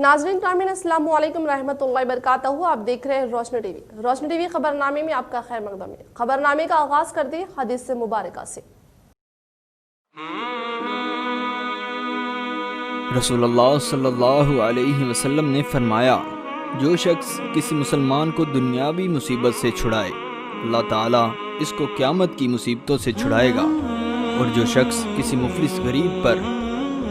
नाज़रीन कामिन अस्सलामु अलैकुम रहमतुल्लाहि बरकातहू। आप देख रहे हैं रोशनी टीवी। रोशनी टीवी खबरनामे में आपका खैर मकदम है। खबरनामे का आगाज करते हैं हदीस से मुबारका से। रसूलुल्लाह सल्लल्लाहु अलैहि वसल्लम ने फरमाया, जो शख्स किसी मुसलमान को दुनियावी मुसीबत से छुड़ाए, अल्लाह ताला इसको क़यामत की मुसीबतों से छुड़ाएगा। और जो शख्स किसी मुफलिस गरीब पर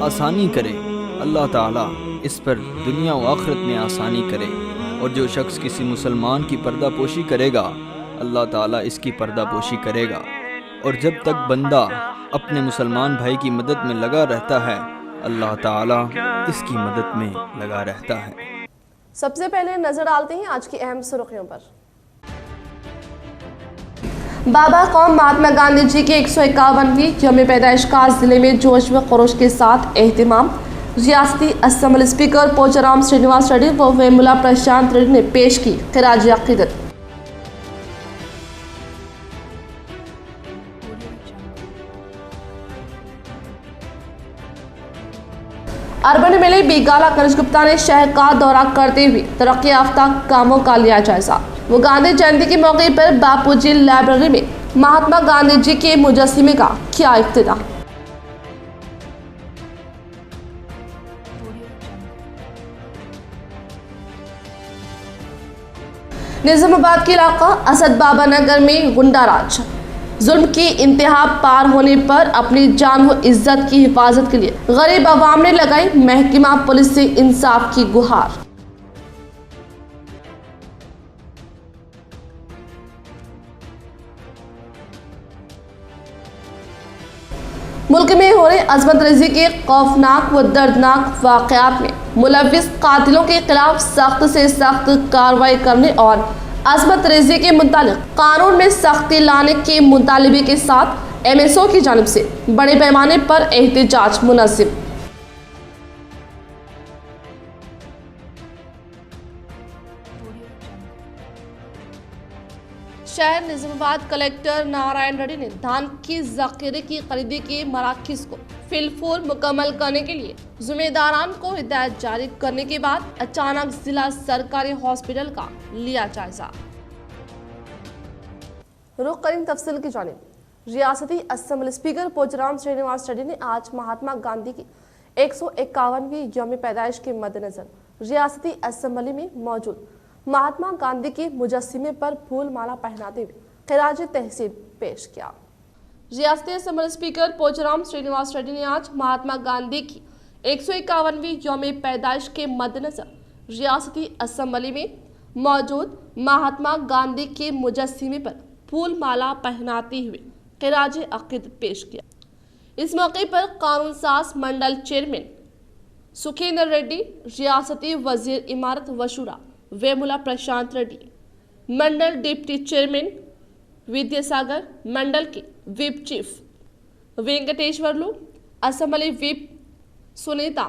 आसानी करे, अल्लाह ताला इस पर दुनिया व आखिरत में आसानी करे। और जो शख्स किसी मुसलमान की पर्दापोशी करेगा, अल्लाह ताला इसकी पर्दापोशी करेगा। और जब तक बंदा अपने मुसलमान भाई की मदद में लगा रहता है, अल्लाह ताला इसकी मदद में लगा रहता है। सबसे पहले नजर डालते हैं आज की अहम सुर्खियों पर। बाबा कौम महात्मा गांधी जी की 151वीं यौम पैदाइश का जिले में जोश व खरोश के साथ एहतमाम। रियासती असम्बली स्पीकर पोचाराम श्रीनिवास रेड्डी व वेमुला प्रशांत रेड्डी ने पेश की खिराज अकीदत। अर्बन एमएलए बीगाला कनिष्क गुप्ता ने शहर का दौरा करते हुए तरक्की याफ्ता कामों का लिया जायजा। वो गांधी जयंती के मौके पर बापूजी लाइब्रेरी में महात्मा गांधी जी के मुजस्सिमे का किया इफ्तिताह। निजामाबाद के इलाका असद बाबा नगर में गुंडाराज जुल्म की इंतहा पार होने पर अपनी जान व इज्जत की हिफाजत के लिए गरीब अवाम ने लगाई महकमा पुलिस से इंसाफ की गुहार। मुल्क में हो रहे अजमत रेजी के खौफनाक व दर्दनाक वाकयात में मुलविस कातिलों के खिलाफ सख्त से सख्त कार्रवाई करने और अजमत रेजी के मुतालिक कानून में सख्ती लाने के मुतालबे के साथ एमएसओ की जानिब से बड़े पैमाने पर एहतजाज मुनज़्ज़म। शहर निजामाबाद कलेक्टर नारायण रेड्डी ने धान की जखीरे की खरीदी के मराकज़ को फिलफूल मुकम्मल करने के लिए जिम्मेदारान को हिदायत जारी करने के बाद अचानक जिला सरकारी हॉस्पिटल का लिया जायजा। रुख करें तफसील की जानिब। रियासती असम्बली स्पीकर पोचाराम श्रीनिवास रेड्डी ने आज महात्मा गांधी की 151वीं यौम पैदाइश के मद्देनजर रियासती असम्बली में मौजूद महात्मा गांधी के मुजस्सिमे पर फूल माला पहनाते हुए खिराज तहसीन पेश किया। रियासती असम्बली स्पीकर पोचाराम श्रीनिवास रेड्डी ने आज महात्मा गांधी की 151वीं यौम पैदाइश के मद्देनजर रियासती असम्बली में मौजूद महात्मा गांधी के मुजस्सिमे पर फूल माला पहनाते हुए खिराज अकीदत पेश किया। इस मौके पर कानून साज मंडल चेयरमैन सुखेंद्र रेड्डी, रियासती वजीर इमारत व शुरा वेमुला प्रशांत रेड्डी, मंडल डिप्टी चेयरमैन विद्यासागर, मंडल के whip chief Venkateswarlu, assembly whip Sunitha,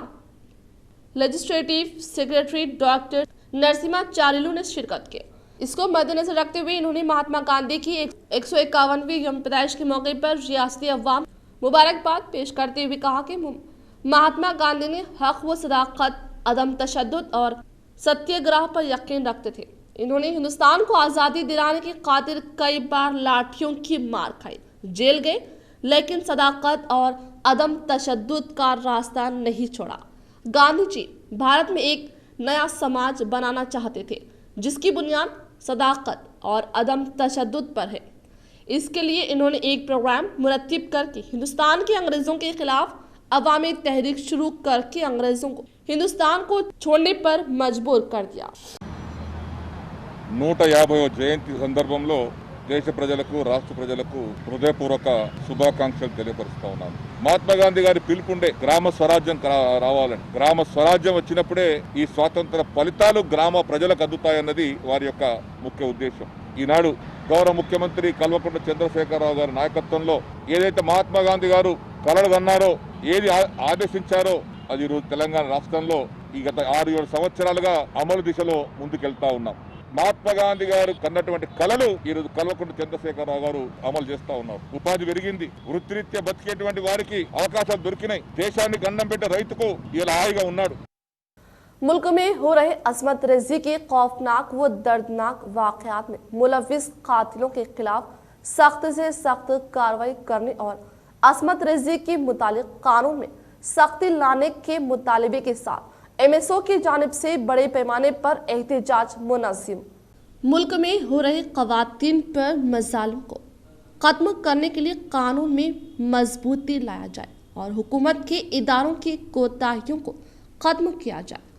legislative secretary doctor Narasimhacharyulu ने शिरकत की। इसको मद्देनजर रखते हुए इन्होंने महात्मा गांधी की 151वीं यौम पैदाइश के मौके पर रियासती अवाम मुबारकबाद पेश करते हुए कहा कि महात्मा गांधी ने हक व सदाकत, अदम तशद्दुद और सत्याग्रह पर यकीन रखते थे। इन्होंने हिंदुस्तान को आज़ादी दिलाने की खातिर कई बार लाठियों की मार खाई, जेल गए, लेकिन सदाकत और अदम तशद्दुद का रास्ता नहीं छोड़ा। गांधी जी भारत में एक नया समाज बनाना चाहते थे जिसकी बुनियाद सदाकत और अदम तशद्दुद पर है। इसके लिए इन्होंने एक प्रोग्राम मुरत्तिब करके हिंदुस्तान के अंग्रेजों के खिलाफ अवामी तहरीक शुरू करके अंग्रेजों को हिंदुस्तान को छोड़ने पर मजबूर कर दिया। 150వ జయంతి సందర్భంలో దేశ ప్రజలకు రాష్ట్ర ప్రజలకు హృదయపూర్వక శుభాకాంక్షలు తెలియపరుస్తా ఉన్నాను। మహాత్మా గాంధీ గారి పిలుపుండే గ్రామ స్వరాజ్యం రావాలని, గ్రామ స్వరాజ్యం వచ్చినప్పుడే ఈ స్వాతంత్ర ఫలితాలు గ్రామ ప్రజలకు అందుతాయన్నది వారి యొక్క ముఖ్య ఉద్దేశం। ఈనాడు గౌరవ ముఖ్యమంత్రి కల్వకుంట్ల చంద్రశేఖరరావు గారి నాయకత్వంలో ఏదైతే మహాత్మా గాంధీ గారు కలలు కన్నారో, ఏది ఆదేశించారో అది ఈరోజు తెలంగాణ రాష్ట్రంలో ఈ గత 6-7 సంవత్సరాలుగా అమలు దిశలో ముందుకెళ్తా ఉన్నాం। మహాత్మా గాంధీ గారు కన్నటువంటి కళలు ఈరోజు కల్వకుంట్ల చంద్రశేఖరరావు గారు అమలు చేస్తా ఉన్నారు। ఉపాధి పెరిగింది, వృత్తిరీత్యా బతికేటువంటి వారికి అవకాశాలు దొరికినాయి, దేశానికి అన్నం పెట్టే రైతుకు ఇలా హాయిగా ఉన్నాడు। मुल्क में हो रहे असमत रेजी के खौफनाक व दर्दनाक वाकयात में मुलविस कातिलों के खिलाफ सख्त से सख्त कार्रवाई करने और असमत रेजी के मुतालिक कानून में सख्ती लाने के मुतालबे के साथ MSO की जानिब से बड़े पैमाने पर एहतजाज मुनज़्ज़म। मुल्क में हो रहे ख़वातीन पर मज़ालिम को ख़त्म करने के लिए कानून में मजबूती लाया जाए और हुकूमत के इदारों की कोताहियों को ख़त्म किया जाए।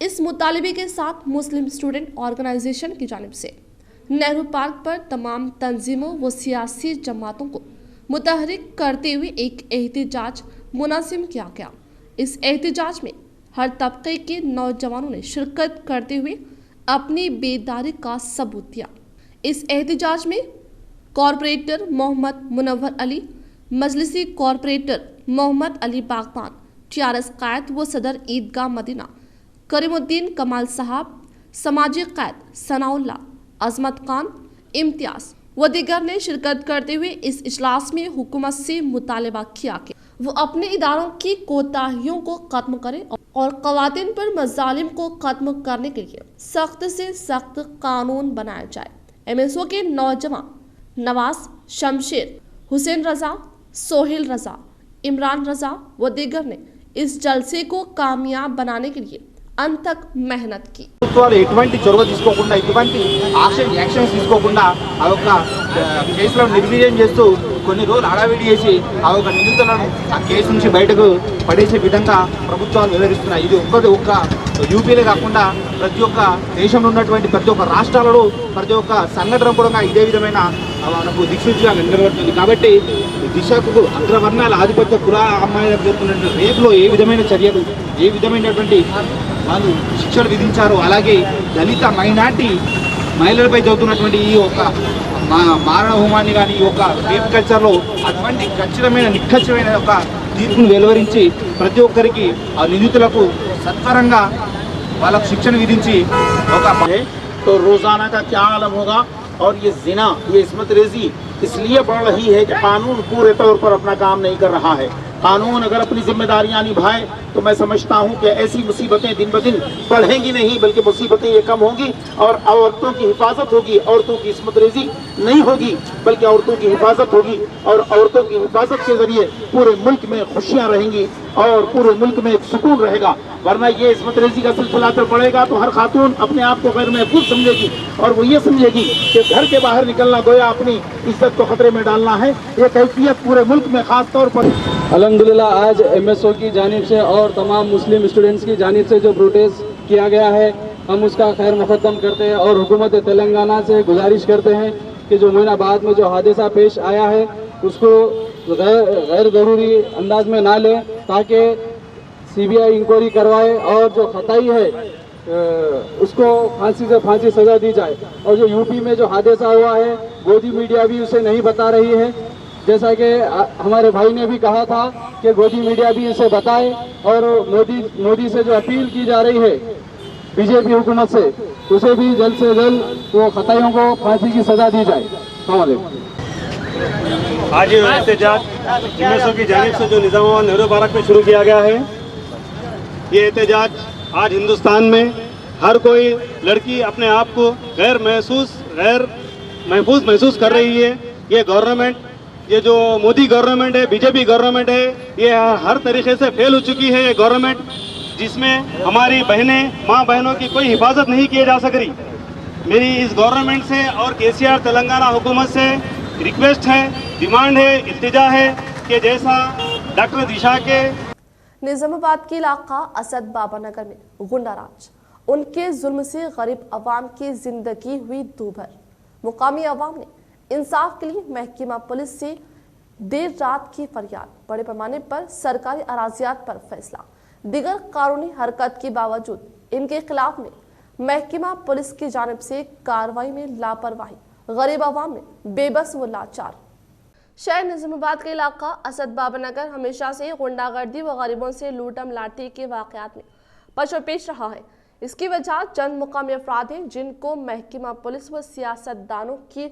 इस मुतालबे के साथ मुस्लिम स्टूडेंट ऑर्गेनाइजेशन की जानिब से नेहरू पार्क पर तमाम तंजीमों व सियासी जमातों को मुतहरिक करते हुए एक एहतजाज मुनज़्ज़म किया गया। इस एहतजाज में हर तबके के नौजवानों ने शिरकत करते हुए अपनी बेदारी का सबूत दिया। इस एहतजाज में कॉरपोरेटर मोहम्मद मुनव्वर अली, मजलिसी कॉरपोरेटर मोहम्मद अली बागबान, TRS कायद व सदर ईदगाह मदीना करीमुद्दीन कमाल साहब, समाजी कायद सनाउल्ला, अजमत खान, इम्तियाज व दीगर ने शिरकत करते हुए इस इजलास में हुकूमत से मुतालबा किया कि वो अपने इदारों की कोताहियों को खत्म करें और ख़वातीन पर मज़ालिम को खत्म करने के लिए सख्त से सख्त कानून बनाया जाए। MSO के नौजवान नवाज, शमशेर, हुसैन रजा, सोहेल रजा, इमरान रजा व दीगर ने इस जलसे को कामयाब बनाने के लिए अंत तक मेहनत की। ఎటువంటి చొరవ తీసుకోకుండా ఎటువంటి యాక్షన్స్ తీసుకోకుండా ఆ యొక్క కేసులను నిర్వీర్యం చేస్తూ కొన్ని రోజులు హడావిడి చేసి ఆ యొక్క నిందితులను ఆ కేసు నుంచి బయటకు పడేసే విధంగా ప్రభుత్వాలు వివరిస్తున్నాయి. ఇది ఒక్క యూపీలే కాకుండా ప్రతి ఒక్క దేశంలో ఉన్నటువంటి ప్రతి ఒక్క రాష్ట్రాలలో ప్రతి ఒక్క సంఘటన కూడా ఇదే విధమైన మనకు దిక్సూచిగా నిలబడుతుంది. కాబట్టి దిశకు అగ్రవర్ణాల ఆధిపత్య కుల అమ్మాయిలకు జరుగుతున్న రేపులో ఏ విధమైన చర్యలు, ఏ విధమైనటువంటి వాళ్ళు శిక్షలు విధించారు, అలాగే దళిత మైనార్టీ మహిళలపై చదువుతున్నటువంటి ఈ యొక్క మారణ హోమాన్ని కానీ ఈ యొక్క రేప్ కల్చర్లో అటువంటి ఖచ్చితమైన నిఖచ్చితమైన ఒక తీర్పును వెలువరించి ప్రతి ఒక్కరికి ఆ నిందితులకు సత్వరంగా వాళ్ళకు శిక్షణ విధించి ఒక तो रोजाना का क्या आलम होगा। और ये जिना, ये इस्मत रेजी इसलिए बढ़ रही है कि कानून पूरे तौर पर अपना काम नहीं कर रहा है। कानून अगर अपनी जिम्मेदारियां निभाए तो मैं समझता हूं कि ऐसी मुसीबतें दिन ब दिन बढ़ेंगी नहीं, बल्कि मुसीबतें ये कम होंगी और औरतों की हिफाजत होगी। औरतों की इस्मत रेजी नहीं होगी बल्कि औरतों की हिफाजत होगी और औरतों की हिफाजत के जरिए पूरे मुल्क में खुशियां रहेंगी और पूरे मुल्क में एक सुकून रहेगा। वरना ये इस्मत रेजी का सिलसिला तो बढ़ेगा तो हर खातून अपने आप को गैर महफूज समझेगी और वो ये समझेगी कि घर के बाहर निकलना गोया अपनी इज्जत को खतरे में डालना है। ये कैफियत पूरे मुल्क में खास तौर पर अल्हम्दुलिल्लाह आज MSO की जानिब से और तमाम मुस्लिम स्टूडेंट्स की जानिब से जो प्रोटेस्ट किया गया है, हम उसका खैर मुक़द्दम करते हैं और हुकूमत तेलंगाना से गुजारिश करते हैं कि जो मोइनाबाद में जो हादसा पेश आया है उसको गैर ज़रूरी अंदाज में ना लें, ताकि CBI इंक्वायरी करवाए और जो खताई है उसको फांसी से फांसी सज़ा दी जाए। और जो यूपी में जो हादसा हुआ है गोदी मीडिया भी उसे नहीं बता रही है, जैसा कि हमारे भाई ने भी कहा था कि गोदी मीडिया भी इसे बताए। और मोदी से जो अपील की जा रही है बीजेपी हुकूमत से, उसे भी जल्द से जल्द वो खताइयों को फांसी की सज़ा दी जाए। आज ये एहतजाज MSO की जानिब से जो निज़ामाबाद नेहरू पार्क में शुरू किया गया है, ये एहतजाज आज हिंदुस्तान में हर कोई लड़की अपने आप को गैर महफूज महसूस कर रही है। ये गवर्नमेंट, ये जो मोदी गवर्नमेंट है, बीजेपी गवर्नमेंट है, ये हर तरीके से फेल हो चुकी है। ये गवर्नमेंट जिसमें हमारी बहनें, माँ बहनों की कोई हिफाजत नहीं की जा सक रही। मेरी इस गवर्नमेंट से और KCR तेलंगाना हुकूमत से रिक्वेस्ट है, डिमांड है, इल्तिजा है कि जैसा डॉक्टर दिशा के निजामाबाद के इलाका असद बाबा नगर में गुंडाराज, उनके जुल्म से गरीब अवाम की जिंदगी हुई दूभर। मुकामी अवाम ने इंसाफ के लिए महकमा पुलिस से देर रात की फरियाद, बड़े पैमाने पर सरकारी अराजियात पर फैसला, दिगर कानूनी हरकत के बावजूद इनके खिलाफ में महकमा पुलिस की जानिब से कार्रवाई में लापरवाही, गरीब अवाम में बेबस व लाचार। शहर निजामाबाद का इलाका असद बाबा नगर हमेशा से गुंडागर्दी व गरीबों से लूटम लाठी के वाकयात में पशोपेश रहा है। इसकी वजह चंद मुकामी अफराद हैं जिनको महकमा पुलिस व सियासतदानों की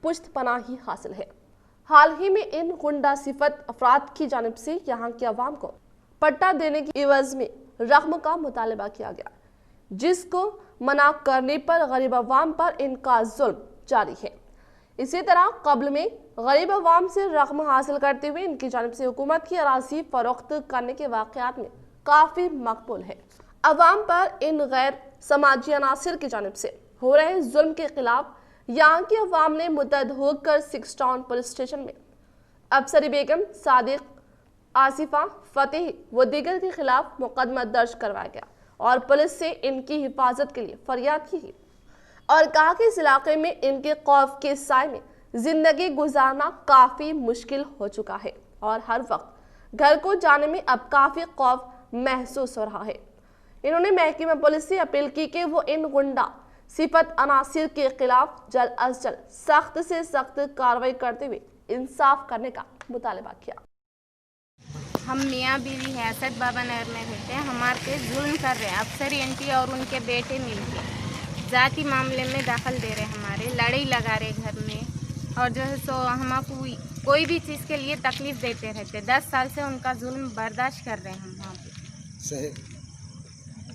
पुश्तपनाही हासिल है। हाल ही में इन गुंडा सिफत अफराद की जानिब से यहाँ के अवाम को पट्टा देने की इवज में रकम का मुतालबा किया गया। जिसको मना करने पर गरीब अवाम पर इनका जुल्म जारी है। इसी तरह कब्ल में गरीब अवाम से रकम हासिल करते हुए इनकी जानिब से हुकूमत की अराजी फरोख्त करने के वाक़यात में काफ़ी मकबूल है। अवाम पर इन गैर समाजी अनासिर की जानिब से हो रहे जुल्म के खिलाफ यहाँ की अवाम ने मुतहद होकर 6 टाउन पुलिस स्टेशन में अफसरी बेगम, सादिक, आसिफा, फतेह व दीगर के खिलाफ मुकदमा दर्ज करवाया गया और पुलिस से इनकी हिफाजत के लिए फरियाद की गई और कहा कि इस इलाके में इनके खौफ के साए में जिंदगी गुजारना काफ़ी मुश्किल हो चुका है और हर वक्त घर को जाने में अब काफ़ी खौफ महसूस हो रहा है। इन्होंने महकमा पुलिस से अपील की कि वो इन गुंडा सिफत अनासिर के खिलाफ जल्द अज जल्द सख्त से सख्त कार्रवाई करते हुए इंसाफ करने का मुतालबा किया। हम मियाँ बीवी हैं, असद बाबा नगर में रहते हैं। हमारे पे जुल्म कर रहे हैं अफसर एंटी और उनके बेटे मिलके जाति मामले में दाखिल दे रहे, हमारे लड़ाई लगा रहे घर में और जो है सो हमको कोई भी चीज़ के लिए तकलीफ़ देते रहते। 10 साल से उनका जुल्म बर्दाश्त कर रहे हैं हम वहाँ पे।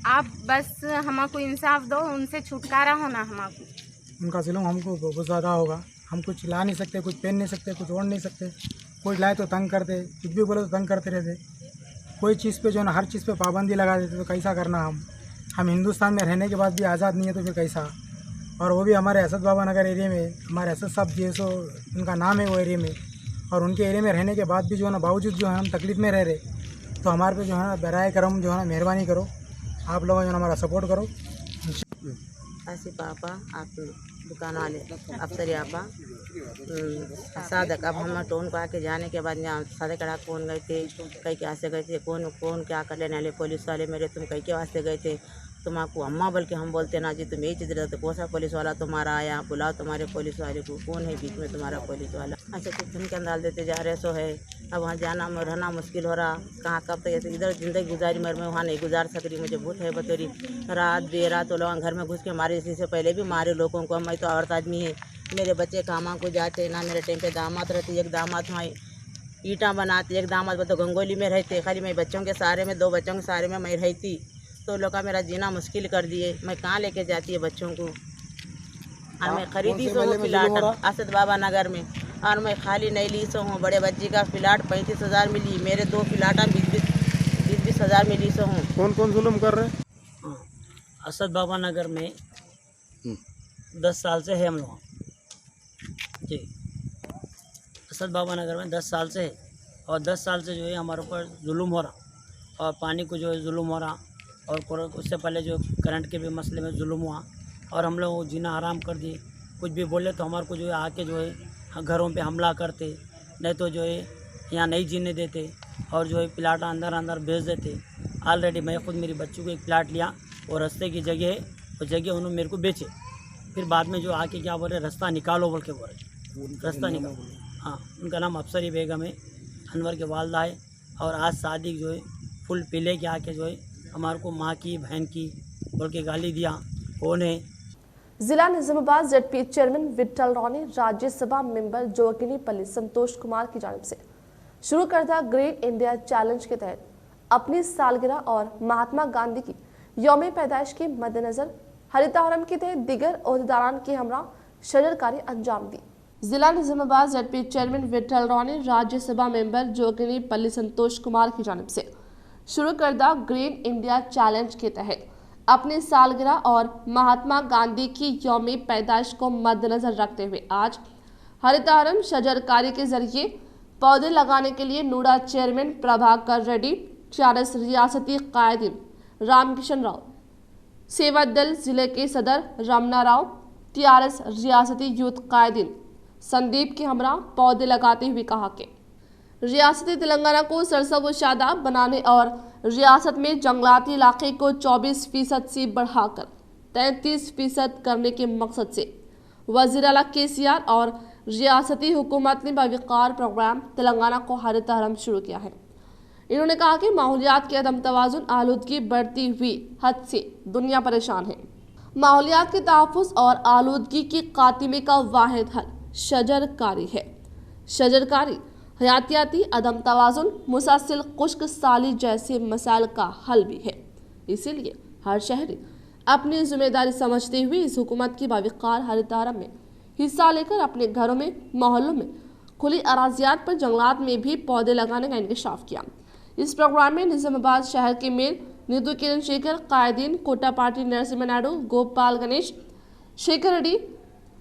आप बस हमको इंसाफ दो, उनसे छुटकारा होना हमको। उनका जुल्म हमको बहुत ज़्यादा होगा। हम कुछ ला नहीं सकते, कुछ पहन नहीं सकते, कुछ ओढ़ नहीं सकते। कोई लाए तो तंग करते, कुछ भी बोले तो तंग करते रहते। कोई चीज़ पे जो है ना हर चीज़ पे पाबंदी लगा देते, तो कैसा करना हम हिंदुस्तान में रहने के बाद भी आज़ाद नहीं है तो फिर कैसा। और वो भी हमारे असद बाबा नगर एरिया में हमारे असद साहब जी उनका नाम है वो एरिया में, और उनके एरिया में रहने के बाद भी जो है ना बावजूद जो है हम तकलीफ़ में रह रहे। तो हमारे पे जो है ना बराए करम जो है ना मेहरबानी करो, आप लोग जो है हमारा सपोर्ट करो। आसिफ आपा, आप दुकान वाले अफसर आपा, सादक। अब हम टोन को आके जाने के बाद यहाँ सादक कड़ा कौन गए थे, कई के वास्ते गए थे, कौन क्या कर लेने वाले पुलिस वाले मेरे, तुम कई के वास्ते गए थे, तुम आपको अम्मा बोल के हम बोलते ना जी, तुम यही चीज़ रहते, कौन सा पुलिस वाला तुम्हारा आया, बुलाओ तुम्हारे पुलिस वाले को, कौन है बीच में तुम्हारा पुलिस वाला। अच्छा कुछ के डाल देते जा रहे सो है। अब वहाँ जाना रहना मुश्किल हो रहा, कहाँ कब तक ऐसे इधर ज़िंदगी गुजारी, मर मैं वहाँ नहीं गुजार सक रही। मुझे भूत है बतौरी रात बेरात तो लोग घर में घुस के मारे, इसी से पहले भी मारे लोगों को। मैं तो औरत आदमी है, मेरे बच्चे कामा को जाते ना, मेरे टाइम पे दामाद रहते, एक दामाद वहाँ ईंटा बनाते, एक दामाद तो गंगोली में रहते, खाली मैं बच्चों के सहारे में 2 बच्चों के सहारे में मैं रहती। तो लोग का मेरा जीना मुश्किल कर दिए, मैं कहाँ लेके जाती है बच्चों को। और मैं खरीदी सो हूँ प्लाट असद बाबा नगर में, और मैं खाली नहीं ली सो हूँ। बड़े बच्चे का प्लाट 35,000 मिली, मेरे 2 प्लाटा 20,000 मिली सो हूँ। कौन कौन जुल्म कर रहे हैं? असद बाबा नगर में 10 साल से है हम लोग जी। असद बाबा नगर में 10 साल से है और 10 साल से जो है हमारे ऊपर जुल्म हो रहा और पानी को जो है जुल्म हो रहा, और उससे पहले जो करंट के भी मसले में जुल्म हुआ और हम लोग जीना हराम कर दिए। कुछ भी बोले तो हमारे को जो है आके जो है घरों पे हमला करते, नहीं तो जो है यहाँ नहीं जीने देते और जो है प्लाट अंदर भेज देते। ऑलरेडी मैं खुद मेरी बच्ची को एक प्लाट लिया और रास्ते की जगह है, वो जगह उन्होंने मेरे को बेचे। फिर बाद में जो आके क्या बोल रहे, रास्ता निकालो बोल के बोल रहे, रास्ता निकालो। हाँ, उनका नाम अफसरी बेगम है, अनवर के वालदा है। और आज शादी जो है फुल पीले के आके जो है हमारे को माँ की बहन की बोल के गाली दिया। कौन है? जिला Nizamabad ZP chairman Vitthal Ronnie, Rajya Sabha member जोगिनीपल्ली Santosh Kumar की जानिब से शुरू करदा ग्रेट इंडिया चैलेंज के तहत अपनी सालगिरह और महात्मा गांधी की यौम पैदाइश के मद्देनजर हरिताहरम के तहत दिगर ओहदेदारान की हमरा शजरकारी अंजाम दी। जिला Nizamabad ZP chairman Vitthal Ronnie, Rajya Sabha member जोगिनीपल्ली Santosh Kumar की जानिब से शुरू करदा ग्रीन इंडिया चैलेंज के तहत अपनी सालगिरह और महात्मा गांधी की यौम पैदाइश को मद्देनजर रखते हुए आज हरिताहरम शजरकारी के जरिए पौधे लगाने के लिए नूडा चेयरमैन प्रभाकर रेड्डी, 4 रियासती कायदीन रामकिशन राव, सेवा दल जिले के सदर रमना राव, TRS रियासती यूथ कायदीन संदीप के हमरा पौधे लगाते हुए कहा कि रियासती तेलंगाना को सरसब्ज़ शादाब बनाने और रियासत में जंगलाती इलाके को 24% से बढ़ाकर 33% करने के मकसद से वज़ीर आला KCR और रियासती हुकूमत ने बावकार प्रोग्राम तेलंगाना को हरिताहरम शुरू किया है। इन्होंने कहा कि माहौलियात के अदम तवाज़ुन आलूदगी बढ़ती हुई हद से दुनिया परेशान है। माहौलियात के तहफ़्फ़ुज़ और आलूदगी के खात्मे का वाहिद हल शजरकारी है। शजरकारी हयातियाती अदम तवाज़ुन, मुसलसल खुश्क साली जैसे मसाइल का हल भी है। इसीलिए हर शहरी अपनी जिम्मेदारी समझते हुए इस हुकूमत की बाविकार हरितारा में हिस्सा लेकर अपने घरों में, मोहल्लों में, खुली अराजियात पर, जंगलात में भी पौधे लगाने का इंकशाफ किया। इस प्रोग्राम में निजामाबाद शहर के मेयर निधु किरण शेखर, कायदीन कोटा पार्टी नरसिम्हा नायडू, गोपाल गणेश, शेखर रेड्डी,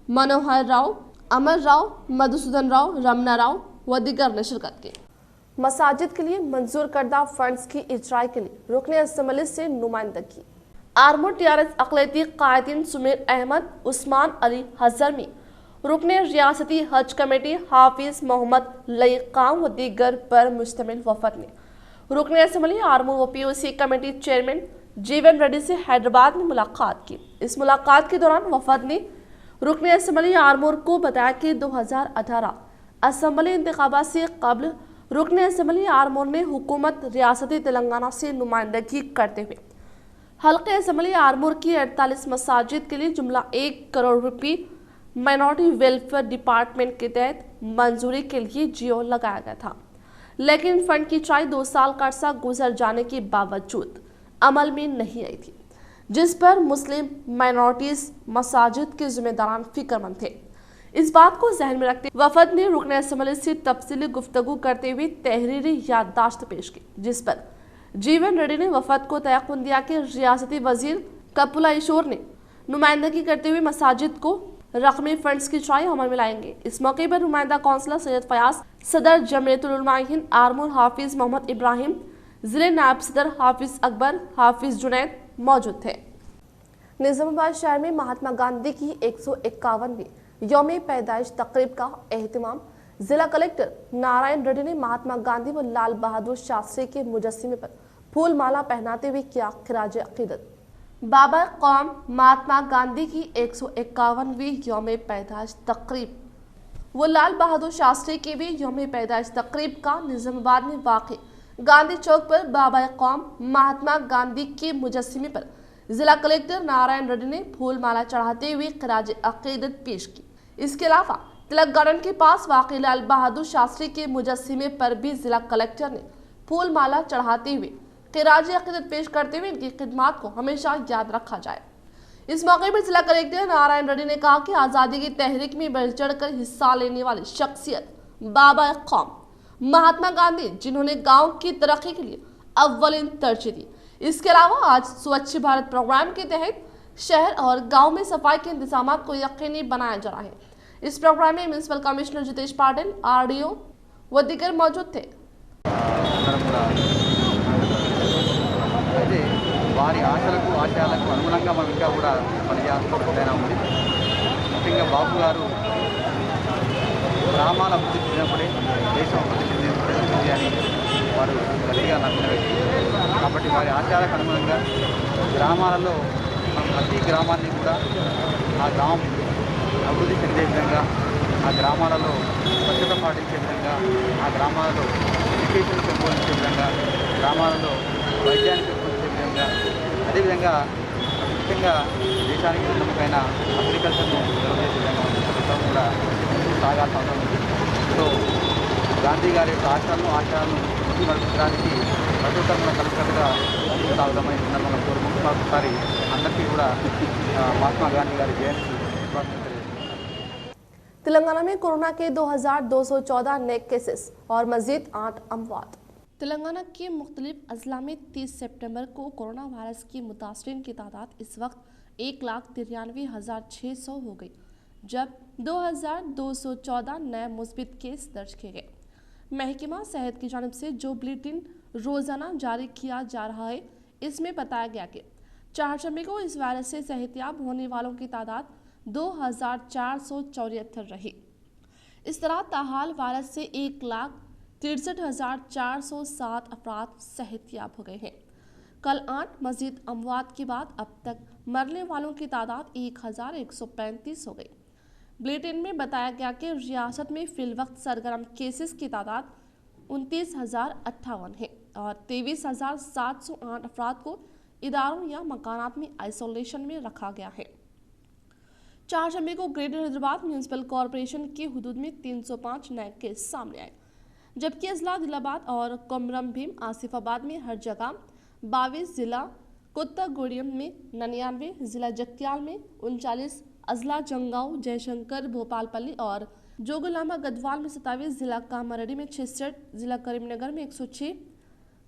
मनोहर राव, अमर राव, मधुसूदन राव, रमना राव व दीगर ने शिरकत की। मसाजिद के लिए मंजूर करदा फंड्स की इजराई के लिए रुकने असम्बली से नुमाइंदगी। आर्मूर टीआरएस अक़लियती कायदीन सुमेर अहमद, उस्मान अली हज़रमी, रुकने रियासती हज कमेटी हाफिज मोहम्मद लईक़ाम व दीगर पर मुश्तमिल वफद ने रुकने असम्बली आर्मूर व POC कमेटी चेयरमैन जीवन रेड्डी से हैदराबाद में मुलाकात की। इस मुलाकात के दौरान वफद ने रुकने असम्बली आर्मूर को बताया कि 2018 असम्बली इंतखाबात से कबल रुकने असम्बली आर्मूर ने हुकूमत रियासती तेलंगाना से नुमाइंदगी करते हुए हल्के असम्बली आर्मूर की 48 मसाजिद के लिए जुमला 1 करोड़ रुपये माइनॉरिटी वेलफेयर डिपार्टमेंट के तहत मंजूरी के लिए जियो लगाया गया था, लेकिन फंड की ट्राई 2 साल का अर्सा गुजर जाने के बावजूद अमल में नहीं आई थी, जिस पर मुस्लिम माइनॉरिटीज मसाजिद के जिम्मेदारान फिक्रमंद थे। इस बात को जहन में रखते वफद ने रुकने असम्बली से तफसीली गुफ्तगू करते हुए तहरीरी याददाश्त पेश की, जिस पर जीवन रेड्डी ने वफद को तयक़ुन दिया कि रियासती वजीर कपुला ईश्वर ने नुमाइंदगी करते हुए मसाजिद को रकमी फंड्स की ट्राई अमल में लाएंगे। इस मौके पर नुमाइंदा काउंसलर सैयद फयाज, सदर जमयतुल उलमा हिंद आर्मूर हाफिज मोहम्मद इब्राहिम, जिले नायब सदर हाफिज अकबर, हाफिज जुनैद मौजूद थे। निजामाबाद शहर में महात्मा गांधी की 151वीं यौम पैदाइश तकरीब का एहतमाम जिला कलेक्टर नारायण रेड्डी ने महात्मा गांधी व लाल बहादुर शास्त्री के मुजस्सिमे पर फूल माला पहनाते हुए किया खिराज अकीदत। बाबा कौम महात्मा गांधी की 151वीं यौम पैदाइश तकरीब व लाल बहादुर शास्त्री की भी यौम पैदाइश तकरीब का निजामाबाद में वाक़ गांधी चौक पर बाबा कौम महात्मा गांधी के मुजस्सिमे पर जिला कलेक्टर नारायण रेड्डी ने फूल माला चढ़ाते हुए खिराज अकीदत पेश की। इसके अलावा तिलक गार्डन के पास वाक़ लाल बहादुर शास्त्री के मुजस्सिमे पर भी जिला कलेक्टर ने फूल माला चढ़ाते हुए खिराज अकीदत पेश करते हुए इनकी खिदमात को हमेशा याद रखा जाए। इस मौके पर जिला कलेक्टर नारायण रेड्डी ने कहा कि आज़ादी की तहरीक में बढ़ चढ़कर हिस्सा लेने वाली शख्सियत बाबा कौम महात्मा गांधी, जिन्होंने गांव की तरक्की के लिए अव्वलीन तरजीह दी। इसके अलावा आज स्वच्छ भारत प्रोग्राम के तहत शहर और गांव में सफाई के इंतजाम को यकीनी बनाया जा रहा है। इस प्रोग्राम में municipal commissioner Jitesh Patil, RDO व दीगर मौजूद थे। అయితే వారి ఆశలకు ఆశయాలకు అనుగుణంగా మనం ఇంకా కూడా పనిచేయాల్సిన ఉంది. ముఖ్యంగా బాబు గారు గ్రామాల అభివృద్ధి చెందినప్పుడే దేశం అభివృద్ధి చెందింది అని వారు గట్టిగా నమ్మిన వ్యక్తి. కాబట్టి వారి ఆశయాలకు అనుగుణంగా గ్రామాలలో మనం ప్రతి గ్రామాన్ని కూడా ఆ గ్రామం అభివృద్ధి చెందే విధంగా, ఆ గ్రామాలలో స్వచ్ఛత పాటించే విధంగా, ఆ గ్రామాలలో ఎడ్యుకేషన్ పెంపొందించే విధంగా, గ్రామాలలో వైద్యాన్ని పెంపొందించే విధంగా, అదేవిధంగా ముఖ్యంగా దేశానికి వెన్నెముకైన అగ్రికల్చర్ను డెవలప్ చేసే విధంగా ప్రభుత్వం కూడా సాగాల్సిన అవసరం ఉంది. సో గాంధీ గారి యొక్క ఆశయాలను నడిపించడానికి ప్రతి ఒక్కరు కూడా కలిసికట్టుగా సాగుదామని సందర్భంగా కోరుకుంటూ మరొకసారి అందరికీ కూడా महात्मा गांधी गारी जयंती। तेलंगाना में कोरोना के 2214 नए केसेस और मजीद 8 अमवात। तेलंगाना के मुख्तलिफ अजला में 30 सितंबर को कोरोना वायरस की मुतासरीन की तादाद इस वक्त 1,93,600 हो गई, जब 2214 नए मुस्बित केस दर्ज किए गए। महकमा सेहत की जानिब से जो बुलेटिन रोज़ाना जारी किया जा रहा है, इसमें बताया गया कि 4 शमी को इस वायरस से सेहतियाब होने वालों की तादाद 2,474 रही। इस तरह ताहाल वायरस से 1,63,407 अफराद सेहतियाब हो गए हैं। कल 8 मजीद अमवात के बाद अब तक मरने वालों की तादाद 1,135 हो गई। बुलेटिन में बताया गया कि रियासत में फिलवक्त सरगर्म केसेस की तादाद 29,058 है और 23,708 अफराद को इदारों या मकानात में आइसोलेशन में रखा गया है। 4 शमी को ग्रेटर हैदराबाद म्यूनिसिपल कॉरपोरेशन की हुदूद में 305 नए केस सामने आए, जबकि अजला दिलाबाद और कोमरम भीम आसिफाबाद में हर जगह 22 जिला कोत्तागुड़ियम में 99, जिला जगत्याल में 39, अजला जंगांव जयशंकर भोपालपल्ली और जोगुलामा गढ़वाल में 27, जिला कामारेड्डी में 66, जिला करीमनगर में 106,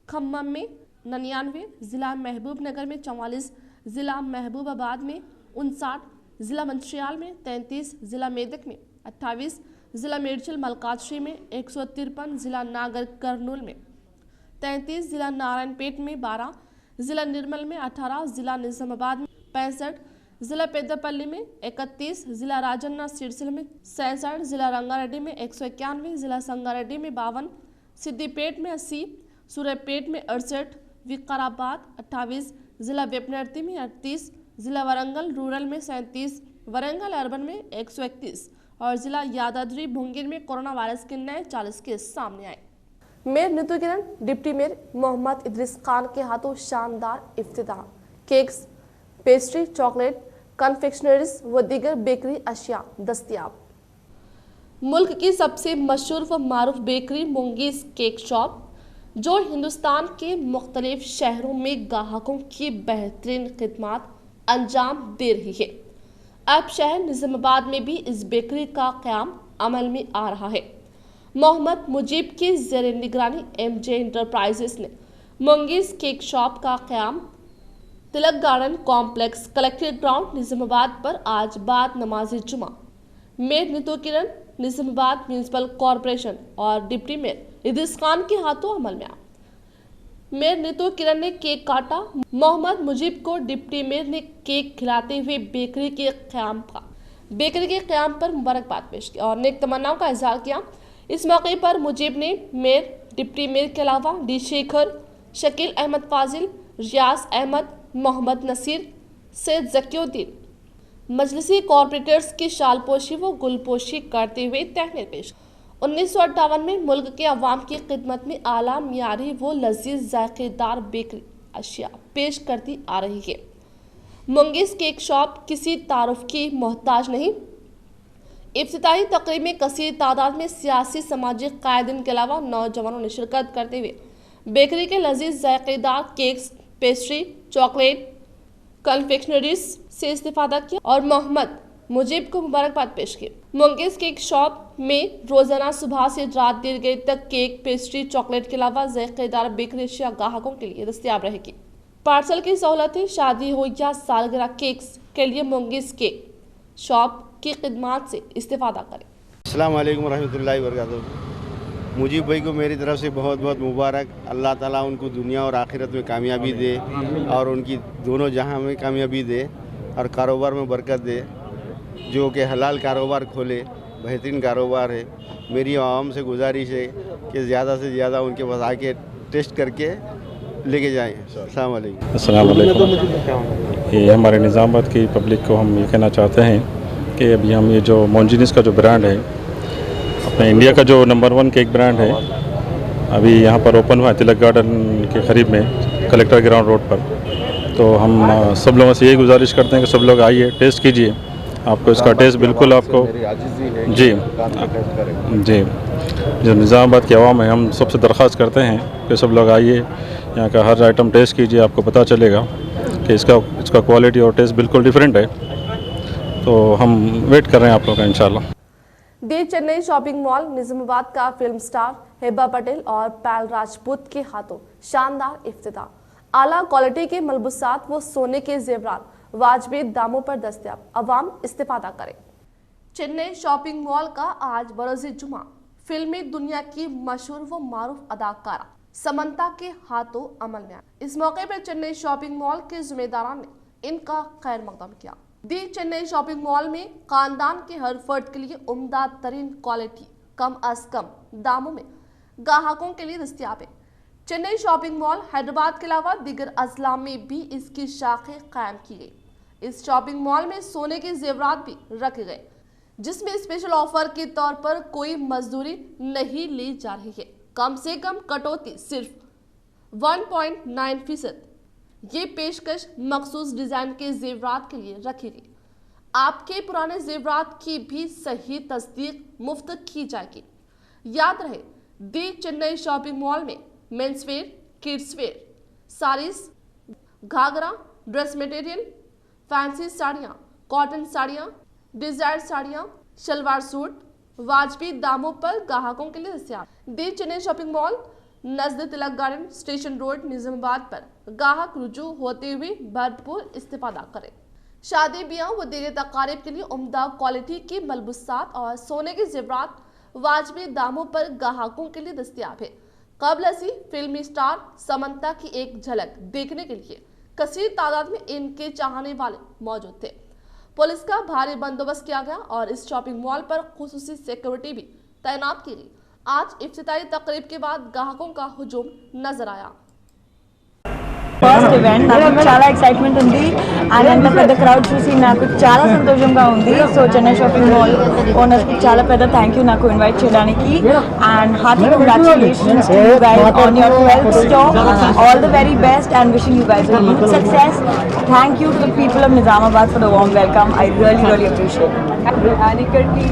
खम्मम में 99, जिला महबूबनगर में 44, जिला महबूबाबाद में 59, जिला मंचियाल में 33, जिला मेदक में 28, जिला मेडचल मलकाछी में 153, जिला नागर कर्नूल में 33, जिला नारायणपेट में 12, जिला निर्मल में 18, जिला निजामाबाद में 65, जिला पेद्दापल्ली में 31, जिला राजन्ना सिरसिल में 66, जिला रंगारेड्डी में 191, जिला संगारेड्डी में 52, सिद्दीपेट में 80, सूर्यपेट में 68, विकाराबाद 28, जिला वेपनर्ती में 38, जिला वारंगल रूरल में 37, वारंगल अर्बन में 131 और जिला यादाद्री भुंगीर में कोरोना वायरस के नए 40 केस सामने आए। मेयर नीतू किरण, डिप्टी मेयर मोहम्मद इदरीस खान के हाथों शानदार इफ्तिताह, केक्स, पेस्ट्री, चॉकलेट, कन्फेक्शनरीज व दीगर बेकरी अशिया दस्तयाब। मुल्क की सबसे मशहूर व मारूफ बेकरी मोंगीज केक शॉप, जो हिंदुस्तान के मुख्तलिफ शहरों में ग्राहकों की बेहतरीन खिदमत अंजाम दे रही है। अब शहर निजामाबाद में भी इस बेकरी का क़याम अमल में आ रहा है। मोहम्मद मुजीब की ज़ेर निगरानी MJ इंटरप्राइजेस ने मोंगीज केक शॉप का क़याम Tilak garden complex collectorate ground Nizamabad पर आज बाद नमाज जुमा mayor Neetu Kiran, Nizamabad municipal corporation और डिप्टी मेयर इदरीस खान के हाथों अमल में आया। मेयर नीतू किरण ने केक काटा। मोहम्मद मुजीब को डिप्टी मेयर ने केक खिलाते हुए बेकरी के क़याम पर मुबारकबाद पेश की और नेक तमन्नाओं का इजहार किया। इस मौके पर मुजीब ने मेयर, डिप्टी मेयर के अलावा डी शेखर, शकील अहमद फाजिल, रियाज अहमद, मोहम्मद नसीर, सैयद जकीउद्दीन, मजलिसी कॉर्पोरेटर्स की शालपोशी व गुलपोशी करते हुए तहनीत पेश। 1958 में मुल्क के अवाम की खिदमत में आला मियारी व लजीज जायकेदार बेकरी अशिया पेश करती आ रही है। मोंगीज केक शॉप किसी तारुफ की मोहताज नहीं। इफ्तिताही तकरीब में कसीर तादाद में सियासी समाजी कायदीन के अलावा नौजवानों ने शिरकत करते हुए बेकरी के लजीज जायकेदार केक्स, पेस्ट्री, चॉकलेट, कन्फेक्शनरीज से इस्तेफादा किया और मोहम्मद मुजीब को मुबारकबाद पेश की। मोंगीज केक शॉप में रोजाना सुबह से रात देर गई तक केक, पेस्ट्री, चॉकलेट के अलावा जायकेदार बेकरी अशिया ग्राहकों के लिए दस्तयाब रहेगी। पार्सल की सहूलतें, शादी हो या सालगिरह केक्स के लिए मोंगीज केक शॉप की खिदमत से इस्तेफादा करें। अस्सलाम वालेकुम रहमतुल्लाहि व बरकातहू। मुजीब भाई को मेरी तरफ से बहुत बहुत मुबारक। अल्लाह ताला उनको दुनिया और आखिरत में कामयाबी दे और उनकी दोनों जहां में कामयाबी दे और कारोबार में बरकत दे, जो कि हलाल कारोबार खोले। बेहतरीन कारोबार है। मेरी आवाम से गुजारिश है कि ज़्यादा से ज़्यादा उनके पास आके टेस्ट करके लेके जाएँ। अस्सलाम वालेकुम। अस्सलाम वालेकुम। ये हमारे निज़ामाबाद की पब्लिक को हम ये कहना चाहते हैं कि अभी हम ये जो मोंजीनिस का जो ब्रांड है, अपने इंडिया का जो नंबर 1 केक ब्रांड है, अभी यहाँ पर ओपन हुआ है तिलक गार्डन के करीब में, कलेक्टर ग्राउंड रोड पर। तो हम सब लोगों से यही गुजारिश करते हैं कि सब लोग आइए, टेस्ट कीजिए। आपको इसका टेस्ट बिल्कुल आपको जी जो निज़ामाबाद की आवाम है, हम सबसे दरख्वास्त करते हैं कि सब लोग आइए, यहाँ का हर आइटम टेस्ट कीजिए। आपको पता चलेगा कि इसका क्वालिटी और टेस्ट बिल्कुल डिफरेंट है। तो हम वेट कर रहे हैं आप लोग का इंशाल्लाह। दी चेन्नई शॉपिंग मॉल निजामाबाद का फिल्म स्टार हेबा पटेल और पैल राजपूत के हाथों शानदार इफ्तिताह। आला क्वालिटी के मलबूसात व सोने के जेवरात वाजबी दामों पर दस्तयाब, अवाम इस्तेफादा करें। चेन्नई शॉपिंग मॉल का आज बरोज़ जुमा फिल्मी दुनिया की मशहूर व मारूफ अदाकारा समंता के हाथों अमल में आया। इस मौके पर चेन्नई शॉपिंग मॉल के जिम्मेदारान ने इनका खैर मकदम किया। दी चेन्नई शॉपिंग मॉल में खानदान के हर फर्द के लिए उम्दा तरीन क्वालिटी कम अज कम दामों में ग्राहकों के लिए दस्तयाब है। चेन्नई शॉपिंग मॉल हैदराबाद के अलावा दीगर अजला में भी इसकी शाखें कायम की गई। इस शॉपिंग मॉल में सोने के जेवरात भी रखे गए, जिसमें स्पेशल ऑफर के तौर पर कोई मजदूरी नहीं ली जा रही है। कम से कम कटौती सिर्फ 1.9%। ये पेशकश मखसूस डिजाइन के जेवरात के लिए रखी गई। आपके पुराने जेवरात की भी सही तस्दीक मुफ्त की जाएगी। याद रहे, दी चेन्नई शॉपिंग मॉल में मेंसवेयर, किड्सवेयर, साड़ीज घाघरा, ड्रेस मटेरियल, फैंसी साड़ियाँ, कॉटन साड़ियाँ, डिजायर साड़ियाँ, शलवार सूट वाजबी दामों पर ग्राहकों के लिए दस्तयाब। दी चेन्नई शॉपिंग मॉल नजदीक Tilak garden, station road, Nizamabad पर ग्राहक रुजू होते हुए भरपूर इस्तेफादा करें। शादी ब्याह व दीगर तकारीब के लिए उम्दा क्वालिटी की मलबूसात और सोने के जेवरात वाजबी दामों पर ग्राहकों के लिए दस्तयाब है। कबल से फिल्मी स्टार समंता की एक झलक देखने के लिए कसीर तादाद में इनके चाहने वाले मौजूद थे। पुलिस का भारी बंदोबस्त किया गया और इस शॉपिंग मॉल पर खुसूसी सिक्योरिटी भी तैनात की गई। आज इफ्तिताई तकरीब के बाद ग्राहकों का हुजूम नजर आया। ఫస్ట్ ఈవెంట్ నాకు చాలా ఎక్సైట్మెంట్ ఉంది అండ్ అంత పెద్ద క్రౌడ్ చూసి నాకు చాలా సంతోషంగా ఉంది. సో చెన్నై షాపింగ్ మాల్ ఓనర్స్కి చాలా పెద్ద థ్యాంక్ యూ నాకు ఇన్వైట్ చేయడానికి and hearty congratulations to you guys on your 12th store. All the very best and wishing you guys a huge success. Thank you to the people of Nizamabad for the warm welcome. I really appreciate it. And ఇక్కడికి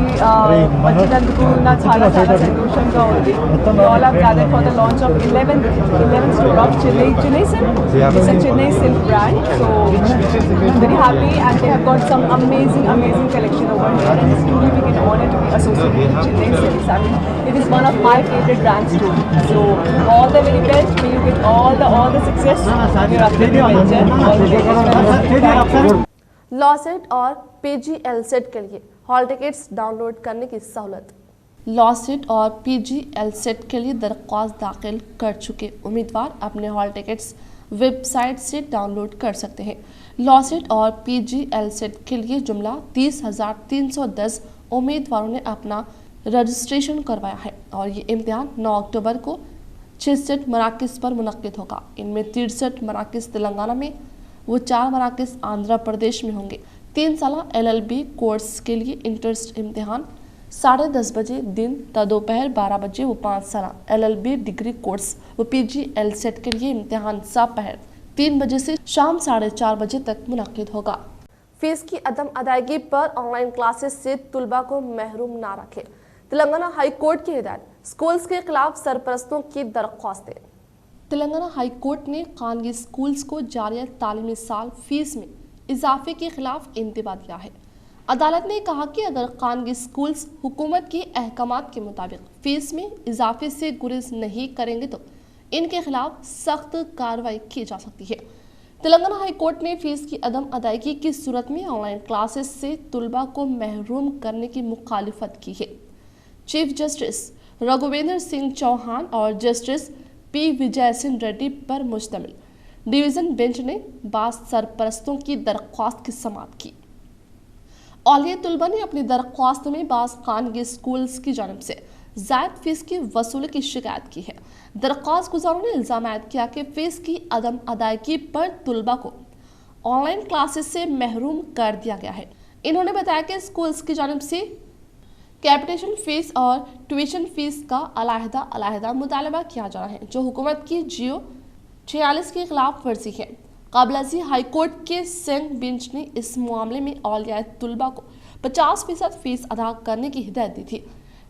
వచ్చినందుకు నాకు చాలా చాలా సంతోషంగా ఉంది. All are gathered for the launch of 11th store of Chennai Silk. It's a Chennai Silk brand, so I'm very happy and they have got some amazing collection over here and it's truly big honor to be associated with Chennai Silk. I mean, it is one of my favorite brands too. So all the very best, may you get all the success in your upcoming venture. All the best. लॉसेट और PGLSET के लिए hall tickets download करने की सहूलत। लॉसेट और PGLSET के लिए दरख्वास्त दाखिल कर चुके उम्मीदवार अपने हॉल टिकट्स वेबसाइट से डाउनलोड कर सकते हैं। लॉसेट और PGLSET के लिए जुमला 30,310 उम्मीदवारों ने अपना रजिस्ट्रेशन करवाया है और ये इम्तिहान 9 अक्टूबर को 66 मराकज़ पर मुनक्किद होगा। इनमें 63 मराकज़ तेलंगाना में वो 4 मराकज़ आंध्र प्रदेश में होंगे। 3 साल LLB कोर्स के लिए इंट्रेंस इम्तिहान 10:30 बजे दिन दोपहर 12 बजे वो 5 साल LLB डिग्री कोर्स वो PGLSET के लिए इम्तिहान दोपहर 3 बजे से शाम 4:30 बजे तक मुनक्किद होगा। फीस की अदम अदायगी पर ऑनलाइन क्लासेस से तुलबा को महरूम ना रखे, तेलंगाना हाई कोर्ट की हिदायत। स्कूल्स के खिलाफ सरपरस्तों की दरख्वास्तें। तेलंगाना हाई कोर्ट ने खानगी स्कूल्स को जारी तालीमी साल फीस में इजाफे के खिलाफ इंतबा दिया है। अदालत ने कहा कि अगर खानगी स्कूल्स हुकूमत के अहकामात के मुताबिक फीस में इजाफे से गुरेज नहीं करेंगे तो इनके खिलाफ सख्त कार्रवाई की जा सकती है। तेलंगाना हाई कोर्ट ने फीस की अदम अदायगी की सूरत में ऑनलाइन क्लासेस से तुलबा को महरूम करने की मुखालिफत की है। चीफ जस्टिस रघुवेंद्र सिंह चौहान और जस्टिस P. विजय सिंह रेड्डी पर मुश्तमिल डिवीज़न बेंच ने बास सरपरस्तों की दरख्वास्त की समाअत की। औलिया तुलबा ने अपनी दरख्वास्त में बास खानगी स्कूल्स की जानिब से ज़ायद फीस की वसूली की शिकायत की है। दरख्वास्त गुजारों ने इल्ज़ाम आयद किया कि फ़ीस की अदम अदायगी पर तुलबा को ऑनलाइन क्लासेस से महरूम कर दिया गया है। इन्होंने बताया कि स्कूल्स की जानिब से कैपिटेशन फीस और ट्यूशन फीस का अलहदा मुतालबा किया जा रहा है, जो हुकूमत की जियो 46 के खिलाफ वर्जी है। काबलाजी हाई कोर्ट के सिंह बेंच ने इस मामले में औलिया तुलबा को 50% फीस अदा करने की हिदायत दी थी।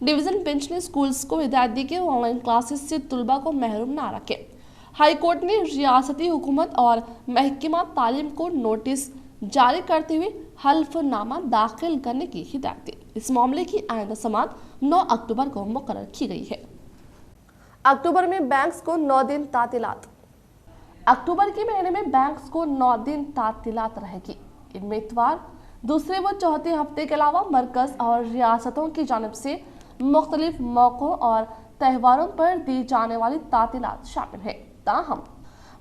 डिवीज़न बेंच ने स्कूल्स को हिदायत दी कि ऑनलाइन क्लासेस से तुलबा को महरूम ना रखे। हाई कोर्ट ने रियासती हुकूमत और महकमा तालीम को नोटिस जारी करते हुए हल्फनामा दाखिल करने की हिदायत दी। इस मामले की आइंदा समाअत 9 अक्टूबर को मुकर्रर की गई है। अक्टूबर में बैंक्स को 9 दिन तातीलात। अक्टूबर के महीने में बैंक्स को 9 दिन तातीलात रहेगी। इनमें इतवार, दूसरे व चौथे हफ्ते के अलावा मरकज और रियासतों की जानिब से मुख्तलिफ मौक़ों और त्योहारों पर दी जाने वाली तातीलात शामिल है। ताहम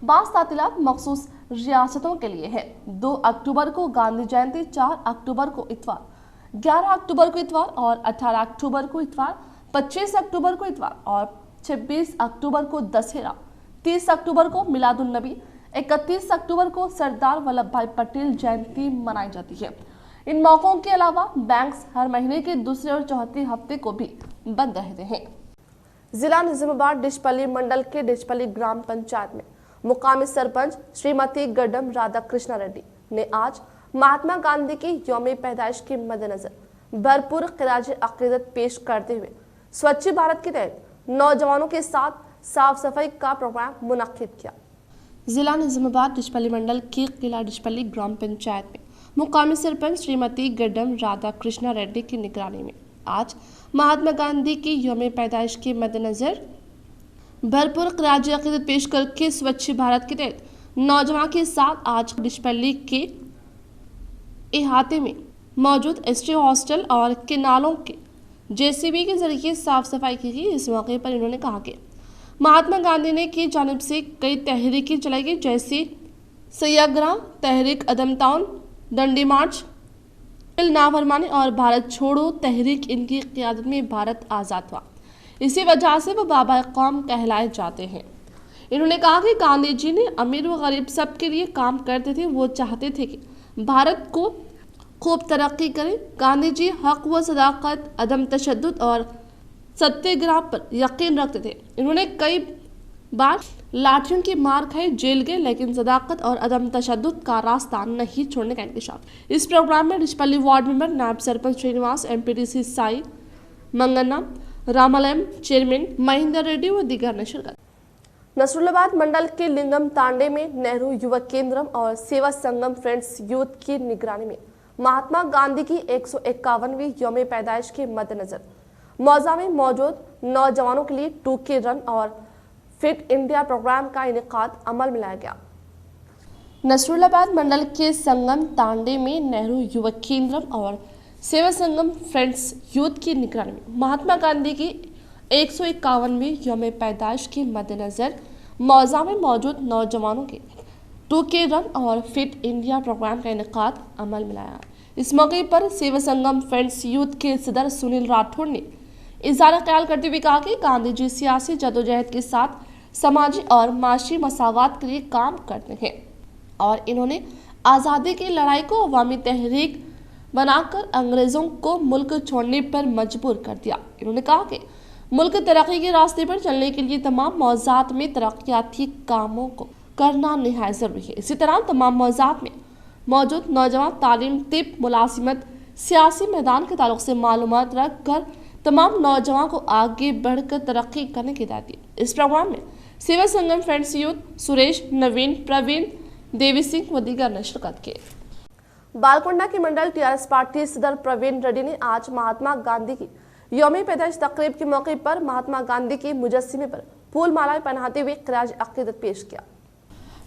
बास तातीलात मखसूस रियासतों के लिए है। 2 अक्टूबर को गांधी जयंती, 4 अक्टूबर को इतवार, 11 अक्टूबर को इतवार और 18 अक्टूबर को इतवार, 25 अक्टूबर को इतवार और 26 अक्टूबर को दशहरा, 30 अक्टूबर को मिलादुन्नबी, 31 अक्टूबर को सरदार वल्लभ भाई पटेल जयंती मनाई जाती है। इन मौकों के अलावा बैंक्स हर महीने के दूसरे और चौथे हफ्ते को भी बंद रहते हैं। जिला निजामाबाद डिशपल्ली मंडल के डिशपल्ली ग्राम पंचायत में मुकामी सरपंच श्रीमती गड्डम राधा कृष्णा रेड्डी ने आज महात्मा गांधी की यौम पैदाइश के मद्देनजर भरपूर खिराज अकीदत पेश करते हुए स्वच्छ भारत के तहत नौजवानों के साथ साफ सफाई का प्रोग्राम मुनक्किद किया। जिला निजामाबाद डिशपल्ली मंडल के किला डिशपल्ली ग्राम पंचायत में मुकामी सरपंच श्रीमती गड्डम राधा कृष्णा रेड्डी की निगरानी में आज महात्मा गांधी की यौम पैदाइश के मद्देनजर भरपूर ख़राज अक़ीदत पेश करके स्वच्छ भारत के तहत नौजवान के साथ आज डिशपल्ली के इहाते में मौजूद एसटी हॉस्टल और किनालों के जेसीबी के जरिए साफ सफाई की गई। इस मौके पर इन्होंने कहा कि महात्मा गांधी ने की जानिब से कई तहरीकें चलाई गई, जैसे सत्याग्रह, तहरीक अदम ताउन, डंडी मार्च, नाफरमानी और भारत छोड़ो तहरीक। इनकी क़यादत में भारत आज़ाद हुआ, इसी वजह से वो बाबा कौम कहलाए जाते हैं। इन्होंने कहा कि गांधी जी ने अमीर व गरीब सबके लिए काम करते थे। वो चाहते थे कि भारत को खूब तरक्की करे। गांधी जी हक व सदाकत, अदम तशद्दुद और सत्याग्रह पर यकीन रखते थे। इन्होंने कई बार लाठियों की मार खाई, जेल गए, लेकिन सदाकत और अदम तशद्दुद का रास्ता नहीं छोड़ने का इंकशाफ। इस प्रोग्राम में डिशपल्ली वार्ड मेंबर नायब सरपंच श्रीनिवास, एमपीटीसी साई मंगन्ना, रामालयम चेयरमैन महेंद्र रेड्डी व दीगर ने शिरकत। नसरुल्लाबाद मंडल के लिंगम तांडे में नेहरू युवक केंद्रम और सेवा संगम फ्रेंड्स यूथ की निगरानी में महात्मा गांधी की 151वीं यौम पैदाइश के मद्देनजर मौजा में मौजूद नौजवानों के लिए 2K रन और फिट इंडिया प्रोग्राम का इनेकाद अमल में लाया गया। नसरुल्लाबाद मंडल के संगम तांडे में नेहरू युवक केंद्रम और सेवा संगम फ्रेंड्स यूथ की निगरानी में महात्मा गांधी की 151वीं यौम पैदाइश के मद्देनजर मौजा में मौजूद नौजवानों के 2K रन और फिट इंडिया प्रोग्राम का इनेकाद अमल में लाया। इस मौके पर सेवा संगम फ्रेंड्स यूथ के सदर सुनील राठौड़ ने इज़हार ख्याल करते हुए कहा कि गांधी जी सियासी जदोजहद के साथ समाजी और माशी मसावात के लिए काम करते हैं और इन्होंने आज़ादी की लड़ाई को अवामी तहरीक बनाकर अंग्रेज़ों को मुल्क छोड़ने पर मजबूर कर दिया। इन्होंने कहा कि मुल्क तरक्की के रास्ते पर चलने के लिए तमाम मौज़ात में तरक्याती कामों को करना निहायत ज़रूरी है। इसी तरह तमाम मौज़ात में मौजूद नौजवान तालीम, तिब, मुलाजिमत, सियासी मैदान के ताल्लुक से मालूमात रख कर तमाम नौजवान को आगे बढ़कर तरक्की करने की हिदायत दी। इस प्रोग्राम में सेवा संगम फ्रेंड्स यूथ सुरेश, नवीन, प्रवीण, देवी सिंह व दीगर ने शिरकत की। बालकोंडा के मंडल टीआरएस पार्टी सदर प्रवीण रेड्डी ने आज महात्मा गांधी की यौम पैदाइश तकरीब के मौके पर महात्मा गांधी के मुजस्सिमे पर फूल मालाएं पहनाते हुए ख़राज अक़ीदत पेश किया।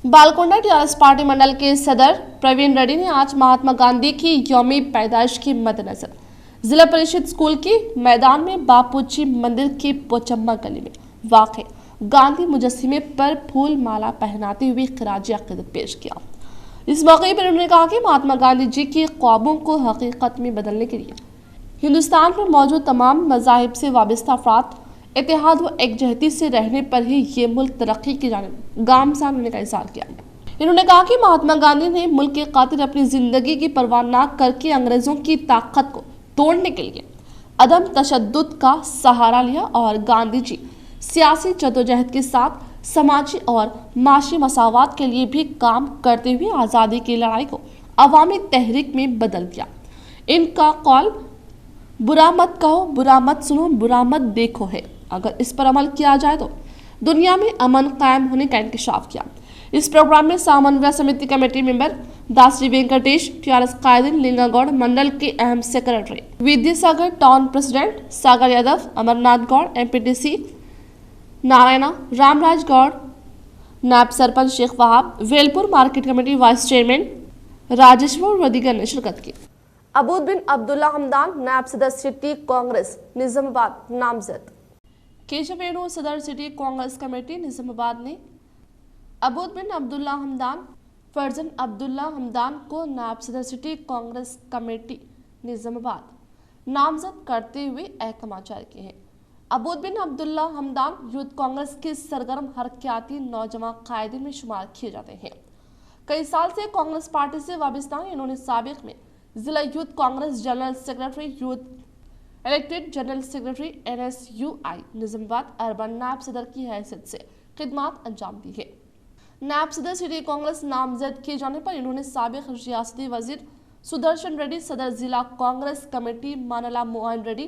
बालकोंडा टीआरएस पार्टी मंडल के सदर प्रवीण रेड्डी ने आज महात्मा गांधी की यौम पैदाइश के मद्देनजर जिला परिषद स्कूल के मैदान में बापूजी मंदिर के पोचम्मा गली में वाक़ गांधी मुजस्सिमे पर फूल माला पहनाते हुए ख़राज अक़ीदत पेश किया। इस मौके पर उन्होंने कहा कि महात्मा गांधी जी के ख्वाबों को हकीकत में बदलने के लिए हिंदुस्तान में मौजूद तमाम मज़ाहिब से वाबस्ता अफराद इत्तेहाद व एकजहती से रहने पर ही ये मुल्क तरक्की की जानिब गामज़न होने का इज़हार किया। इन्होंने कहा कि महात्मा गांधी ने मुल्क के खातिर अपनी ज़िंदगी की परवाह न करके अंग्रेज़ों की ताकत को तोड़ने के लिए अदम तशद्दुद का सहारा लिया और गांधी जी सियासी जदोजहद के साथ समाजी और माशी मसावात के लिए भी काम करते हुए आज़ादी की लड़ाई को अवामी तहरीक में बदल दिया। इनका कौल बुरा मत कहो, बुरा मत सुनो, बुरा मत देखो है। अगर इस पर अमल किया जाए तो दुनिया में अमन कायम होने का इंकशाफ किया। इस प्रोग्राम में समन्वय समिति committee member Dasari Venkatesh, TRS कायदीन लिंगागौड़, मंडल के अहम secretary Vidyasagar, town president Sagar Yadav, Amarnath Goud, MPTC Narayana, Ramraj Goud, नायब sarpanch Sheikh Wahab, Velpur market committee vice chairman Rajeshwar व दीगर ने शिरकत की। अबूद बिन अब्दुल्ला हमदान, नायब सदर सिटी कांग्रेस निजामाबाद नामजद। केशव वेणु, सदर सिटी कांग्रेस कमेटी निजामाबाद ने अबूद बिन अब्दुल्ला हमदान, फर्जन अब्दुल्ला हमदान को नायब सदर सिटी कांग्रेस कमेटी निजामाबाद नामजद करते हुए अहकाम जारी किए हैं। अबूद बिन अब्दुल्ला हमदान यूथ कांग्रेस के सरगर्म हरकयाती नौजवान कायदीन में शुमार किए जाते हैं। कई साल से कांग्रेस पार्टी से वाबस्ता हैं। इन्होंने साबिक में जिला youth Congress general secretary, youth elected general secretary NSUI Nizamabad urban नायब सदर की हैसियत से खिदमत अंजाम दी है। नायब सदर सिटी कांग्रेस नामजद किए जाने पर इन्होंने साबिक रियासती वजीर सुदर्शन रेड्डी, सदर जिला कांग्रेस कमेटी मानला मोहन रेड्डी,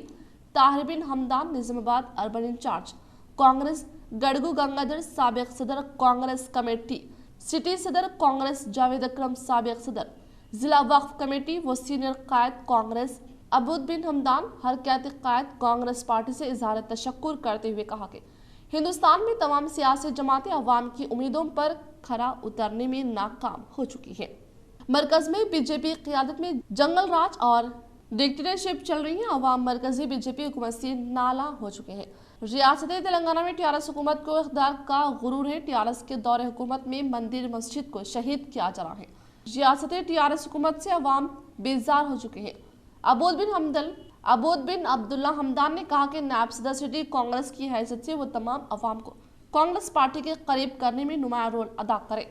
ताहिर बिन हमदान निजामाबाद अर्बन इंचार्ज कांग्रेस, गड़गू गंगाधर साबिक सदर कांग्रेस कमेटी सिटी सदर कांग्रेस जावेद अकरम साबिक सदर, जिला वक्फ कमेटी व सीनियर कायद कांग्रेस अबूद बिन हमदान हरकत कायद कांग्रेस पार्टी से इजहार तशक्कुर करते हुए कहा कि हिंदुस्तान में तमाम सियासी जमातें अवाम की उम्मीदों पर खरा उतरने में नाकाम हो चुकी हैं। मरकज में बीजेपी क़यादत में जंगल राज और डिक्टेटरशिप चल रही है। अवाम मरकजी बीजेपी हुकूमत से नाला हो चुके हैं। रियासत तेलंगाना में टीआरएस हुकूमत को इख्तियार का गुरूर है। टीआरएस के दौरे हुकूमत में मंदिर मस्जिद को शहीद किया जा रहा है। रियासत टीआरएस हुकूमत से अवाम बेजार हो चुके हैं। अबूद बिन अब्दुल्ला हमदान ने कहा कि नायब सदर सिटी कांग्रेस की हैसियत से वो तमाम अवाम को कांग्रेस पार्टी के करीब करने में नुमाया रोल अदा करे।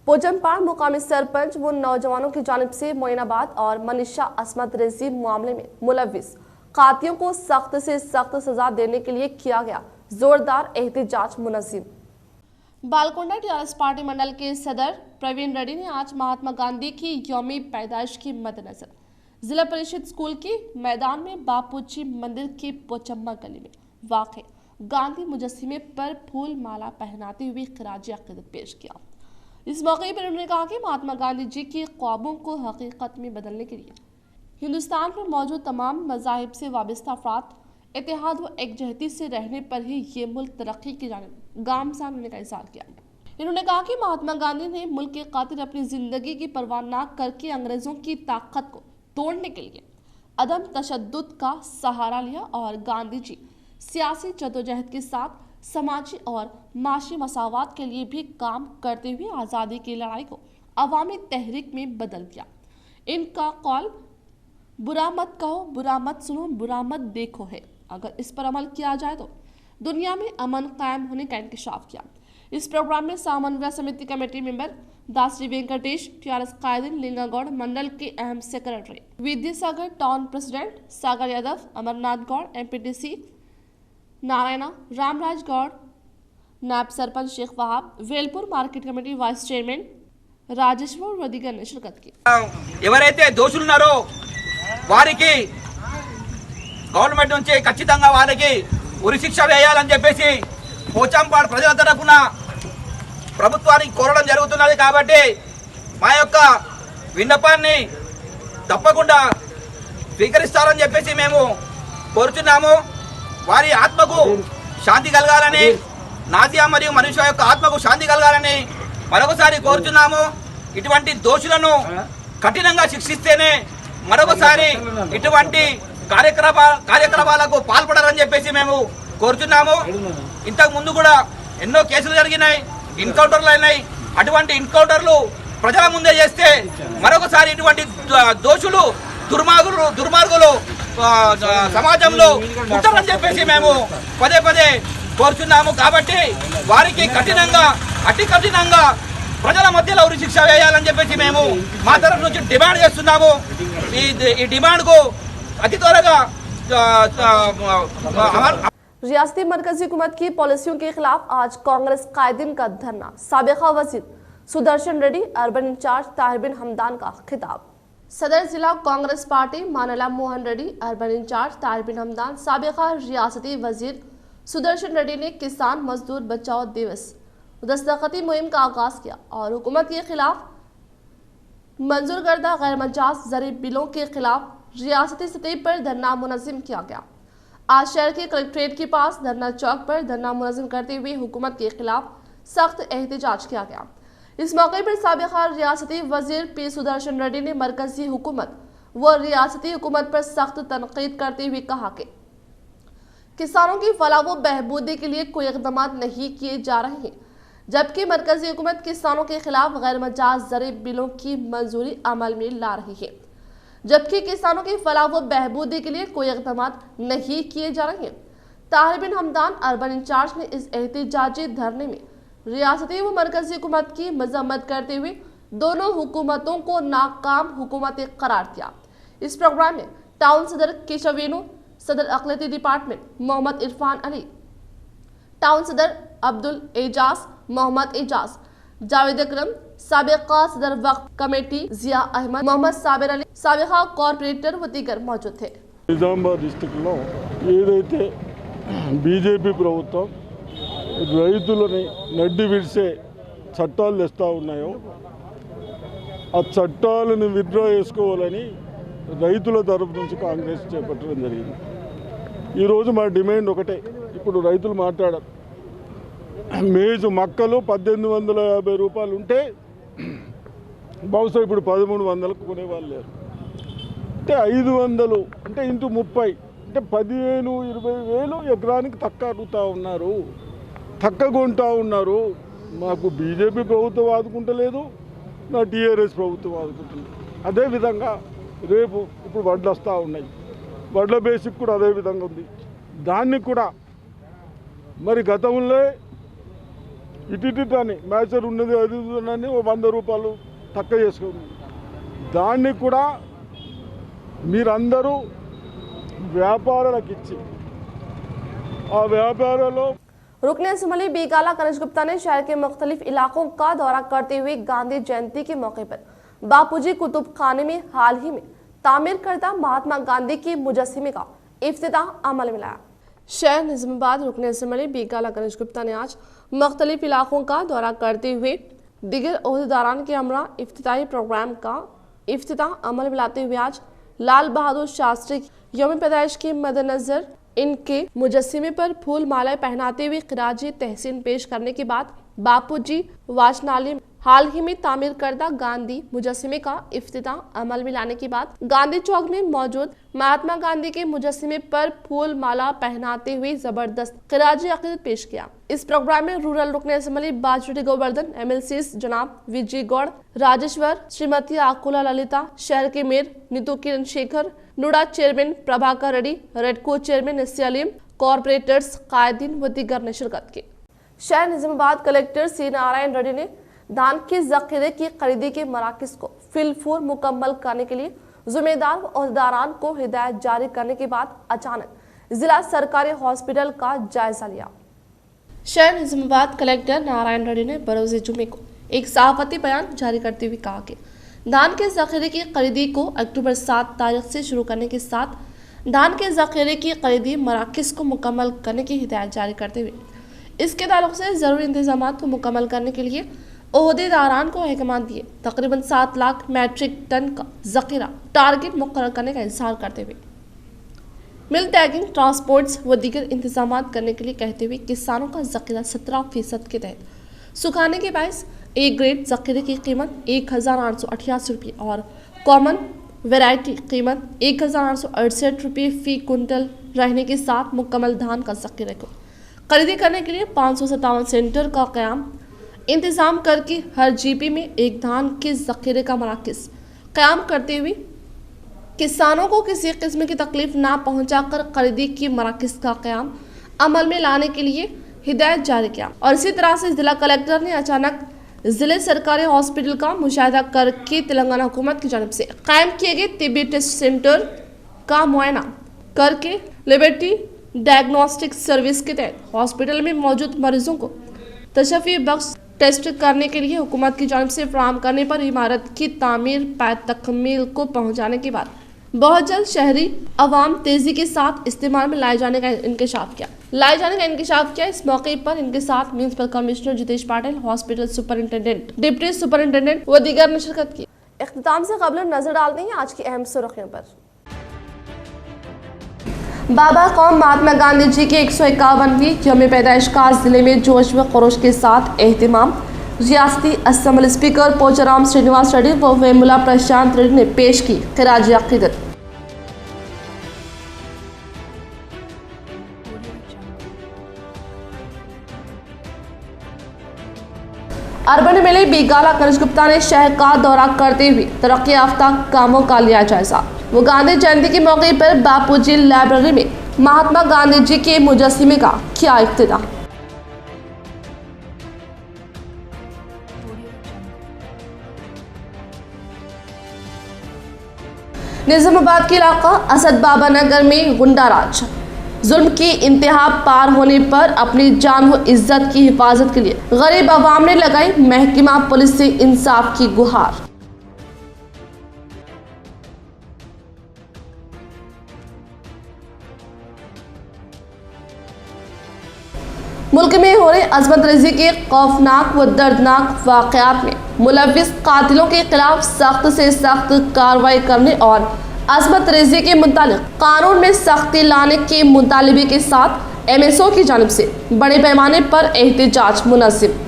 पोजमपाड़ मुकामी सरपंच व नौजवानों की जानिब से मोइनाबाद और मनीषा अस्मत रेजी मामले में मुलविस कातियों को सख्त से सख्त सजा देने के लिए किया गया जोरदार एहतजाज मुनज़्ज़म। बालकोंडा टीआरएस पार्टी मंडल के सदर प्रवीण रेड्डी ने आज महात्मा गांधी की यौमी पैदाइश के मद्देनजर जिला परिषद स्कूल के मैदान में बापूजी मंदिर के पोचम्मा गली में वाक़ गांधी मुजस्सिमे पर फूल माला पहनाते हुए खिराज अक़ीदत पेश किया। इस मौके पर उन्होंने कहा कि महात्मा गांधी जी के ख्वाबों को हकीकत में बदलने के लिए हिंदुस्तान में मौजूद तमाम मज़ाहिब से वाबस्ता अफराद इत्तेहाद व एकजहती से रहने पर ही ये मुल्क तरक्की की जानिब गामज़न होने का इज़हार किया। इन्होंने कहा कि महात्मा गांधी ने मुल्क के खातिर अपनी ज़िंदगी की परवाह न करके अंग्रेज़ों की ताकत को तोड़ने के लिए अदम तशद्दुद का सहारा लिया और गांधी जी सियासी जदोजहद के साथ समाजी और माशी मसावात के लिए भी काम करते हुए आज़ादी की लड़ाई को अवामी तहरीक में बदल दिया। इनका कौल बुरा मत कहो, बुरा मत सुनो, बुरा मत देखो है। अगर इस पर अमल किया जाए तो दुनिया में अमन कायम होने का इंकशाफ किया। इस प्रोग्राम में समन्वय समिति committee member Dasari Venkatesh, TRS कायदीन लिंगागौड़ मंडल के अहम secretary Vidyasagar, town president Sagar Yadav, Amarnath Goud, MPTC Narayana, Ramraj Goud, नायब sarpanch Sheikh Wahab, Velpur market committee vice chairman Rajeshwar వదిగర్ ने शिरकत की। ఎవరైతే దోషులున్నారో వారికి గవర్నమెంట్ నుంచి ఖచ్చితంగా వారికి ఉరి శిక్ష వేయాలని చెప్పేసి పోచంపాడు ప్రజల తరఫున ప్రభుత్వానికి కోరడం జరుగుతున్నది। కాబట్టి మా యొక్క విన్నపాన్ని తప్పకుండా స్వీకరిస్తారని చెప్పేసి మేము కోరుచున్నాము। వారి ఆత్మకు శాంతి కలగాలని, నాదియా మరియు మనుషుల యొక్క ఆత్మకు శాంతి కలగాలని మరొకసారి కోరుచున్నాము। ఇటువంటి దోషులను కఠినంగా శిక్షిస్తేనే మరొకసారి ఇటువంటి కార్యక్రమాలకు పాల్పడాలని చెప్పేసి మేము కోరుచున్నాము। ఇంతకు ముందు కూడా ఎన్నో కేసులు జరిగినాయి, ఎన్కౌంటర్లు అయినాయి। అటువంటి ఎన్కౌంటర్లు ప్రజల ముందే చేస్తే మరొకసారి ఇటువంటి దోషులు దుర్మార్గులు సమాజంలో ఉంటారని చెప్పేసి మేము పదే పదే కోరుచున్నాము। కాబట్టి వారికి అతి కఠినంగా ప్రజల మధ్యలో ఉరి శిక్ష వేయాలని చెప్పేసి మేము మా తరఫు నుంచి డిమాండ్ చేస్తున్నాము। ఈ డిమాండ్కు అతి త్వరగా रियासती मरकजी हुकूमत की पॉलिसियों के खिलाफ आज कांग्रेस कायदीन का धरना। साबिका वजीर सुदर्शन रेड्डी, अर्बन इंचार्ज ताहिर बिन हमदान का खिताब। सदर जिला कांग्रेस पार्टी मानला मोहन रेड्डी, अर्बन इंचार्ज ताहिर बिन हमदान, साबिका रियासती वजीर सुदर्शन रेड्डी ने किसान मजदूर बचाओ दिवस दस्तखती मुहिम का आगाज किया और हुकूमत के खिलाफ मंजूर करदा गैर मजाज ज़री बिलों के खिलाफ रियासती सतह पर धरना मुनज़्ज़म किया गया। आज शहर के कलेक्ट्रेट के पास धरना चौक पर धरना मुनज़्ज़म करते हुए हुकूमत के खिलाफ सख्त एहतजाज किया गया। इस मौके पर साबिका रियासती वजीर पी सुदर्शन रेड्डी ने मरकजी हुकूमत व रियासती हुकूमत पर सख्त तनकीद करते हुए कहा कि किसानों की फलाह व बहबूदी के लिए कोई इक़दाम नहीं किए जा रहे हैं, जबकि मरकजी हुकूमत किसानों के खिलाफ गैर मजाज ज़री बिलों की मंजूरी अमल में ला रही है, जबकि किसानों की फलाह व बहबूदी के लिए कोई इक़दाम नहीं किए जा रहे हैं। ताहिर बिन हमदान, अर्बन इंचार्ज ने इस एहतजाजी धरने में रियासती व मरकजी हुकूमत की मजम्मत करते हुए दोनों हुकूमतों को नाकाम हुकूमत करार किया। इस प्रोग्राम में टाउन सदर केशवेनु, सदर अक़लियती डिपार्टमेंट मोहम्मद इरफान अली, टाउन सदर अब्दुल एजाज मोहम्मद एजाज, जावेद अकरम, साबिका सदर वक्फ कमेटी जिया अहमद, मोहम्मद साबिर अली, साबिका कॉर्पोरेटर व दीगर मौजूद थे। నిజామాబాద్ డిస్టిక్లో ఏదైతే బీజేపీ ప్రభుత్వం రైతులని నడ్డి విడిసే చట్టాలు తెస్తూ ఉన్నాయో ఆ చట్టాలను విత్డ్రా చేసుకోవాలని రైతుల తరపు నుంచి కాంగ్రెస్ చేపట్టడం జరిగింది. ఈరోజు మా డిమాండ్ ఒకటే. ఇప్పుడు రైతులు మాట్లాడారు, మేజు మక్కలు 1850 రూపాయలు ఉంటే బహుశా ఇప్పుడు 1300కు కొనేవాళ్ళు లేరు. అంటే 500 అంటే ఇంటూ 30 అంటే 15-20 వేలు ఎకరానికి తక్కువ అడుగుతూ ఉన్నారు, తక్కువ కొంటూ ఉన్నారు. మాకు బీజేపీ ప్రభుత్వం ఆదుకుంటలేదు, నా టీఆర్ఎస్ ప్రభుత్వం ఆదుకుంటలేదు. అదేవిధంగా రేపు ఇప్పుడు వడ్లు వస్తూ ఉన్నాయి, వడ్ల బేసిక్ కూడా అదే విధంగా ఉంది. దాన్ని కూడా మరి గతంలో ఇటుని మ్యాచర్ ఉన్నది 500 100 రూపాయలు తక్కువ చేసుకుంది. దాన్ని కూడా మీరందరూ వ్యాపారాలకు ఇచ్చి ఆ వ్యాపారాల్లో रुकने असम्बली बीकाला कनिष्ठ गुप्ता ने शहर के मुख्तलिफ इलाकों का दौरा करते हुए गांधी जयंती के मौके पर बापूजी कुतुब खाने में हाल ही में तामीर करदा महात्मा गांधी की मुजस्सिमे का इफ्तिताह अमल में लाया। शहर निजामाबाद रुकने असम्बली बीकाला कनिष्ठ गुप्ता ने आज मुख्तलिफ इलाकों का दौरा करते हुए दिगर ओहदेदारान के हमरा इफ्तिताही प्रोग्राम का इफ्तिताह अमल में लाते हुए आज लाल बहादुर शास्त्री यौम पैदाइश के मद्देनजर इनके मुजस्सिमे पर फूल मालाएं पहनाते हुए खिराजी तहसीन पेश करने के बाद बापूजी वाचनालय हाल ही में तामीर करदा गांधी मुजस्सिमे का इफ्तिताह अमल में लाने के बाद गांधी चौक में मौजूद महात्मा गांधी के मुजस्सिमे पर फूल माला पहनाते हुए जबरदस्त खिराजी अकीदत पेश किया। इस प्रोग्राम में रूरल रुकने असम्बली बाजपेटी गोवर्धन MLCs जनाब विजय गौड़, राजेश्वर, श्रीमती आकुला ललिता, शहर के mayor Neetu Kiran Shekhar, NUDA chairman Prabhakar Reddy, REDCO chairman Saleem, corporators, कायदीन व दीगर ने शिरकत की। शहर निजामाबाद कलेक्टर सी नारायण रेड्डी ने धान के जखीरे की खरीदी के मराकज को फिलफूर मुकम्मल करने के लिए जिम्मेदार ओहदेदारान को हिदायत जारी करने के बाद अचानक जिला सरकारी हॉस्पिटल का जायजा लिया। शहर निजामाबाद कलेक्टर नारायण रेड्डी ने बरोज़ जुमे को एक सहाफती बयान जारी करते हुए कहा कि धान के जखीरे की खरीदी को अक्टूबर 7 तारीख से शुरू करने के साथ धान के जखीरे की खरीदी मराकज को मुकम्मल करने की हिदायत जारी करते हुए इसके ताल्लुक से ज़रूरी इंतजाम को मुकम्मल करने के लिए ओहदेदारान को अहकाम दिए तकरीबन 7 लाख मैट्रिक टन का जखीरा टारगेट मुकर्रर करने का इजहार करते हुए मिल टैगिंग, ट्रांसपोर्ट्स व दीगर इंतजाम करने के लिए कहते हुए किसानों का जखीरा 17% के तहत सुखाने के बायस ए ग्रेड जखीरे की कीमत 1888 रुपये और कॉमन वैरायटी कीमत 1868 रुपये फी कुंटल रहने के साथ मुकम्मल धान का जखीरे को खरीदी करने के लिए 557 सेंटर का क़याम इंतज़ाम करके हर जीपी में एक धान के जखीरे का मराकज़ क़याम करते हुए किसानों को किसी किस्म की तकलीफ ना पहुंचाकर खरीदी की मराकज़ का क़याम अमल में लाने के लिए हिदायत जारी किया। और इसी तरह से जिला कलेक्टर ने अचानक जिले सरकारी हॉस्पिटल का मुशाहिदा करके तेलंगाना हुकूमत की जानब से कायम किए गए तिब्बी टेस्ट सेंटर का मुआयना करके लिबर्टी डायग्नोस्टिक सर्विस के तहत हॉस्पिटल में मौजूद मरीजों को तशफ़ी बख्श टेस्ट करने के लिए हुकूमत की जानब से फराहम करने पर इमारत की तामीर पाए तकमील को पहुँचाने के बाद बहुत जल्द शहरी अवाम तेज़ी के साथ इस्तेमाल में लाए जाने का इंकशाफ किया। इस मौके पर इनके साथ municipal commissioner Jitesh Patil, hospital superintendent, deputy superintendent व दीगर ने शिरकत की। इख्तिताम से कबल नजर डालते हैं आज की अहम सुर्खियों पर। बाबा कौम महात्मा गांधी जी के 151वीं यौम पैदाइश का जिले में जोश व खरोश के साथ एहतिमाम। रियासती असम्बली स्पीकर पोचाराम श्रीनिवास रेड्डी व वेमुला प्रशांत रेड्डी ने पेश की खिराजी अकीदत। अर्बन मेले बीकाला कनिष्ठ गुप्ता ने शहर का दौरा करते हुए तरक्की याफ्ता कामों का लिया जायजा। वो गांधी जयंती के मौके पर बापूजी लाइब्रेरी में महात्मा गांधी जी के मुजस्सिमे का किया इफ्तिताह। निजामाबाद के इलाका असद बाबा नगर में गुंडाराज जुल्म की इंतहा पार होने पर अपनी जान व इज्जत की हिफाजत के लिए गरीब अवाम ने लगाई महकमा पुलिस से इंसाफ की गुहार। मुल्क में हो उन्होंने अजमत रेजी के खौफनाक व दर्दनाक वाकयात में मुलविस कातिलों के खिलाफ सख्त से सख्त कार्रवाई करने और अजमत रेजी के मुतालिक कानून में सख्ती लाने के मुतालबे के साथ MSO की जानिब से बड़े पैमाने पर एहतजाज मुनस्सिब।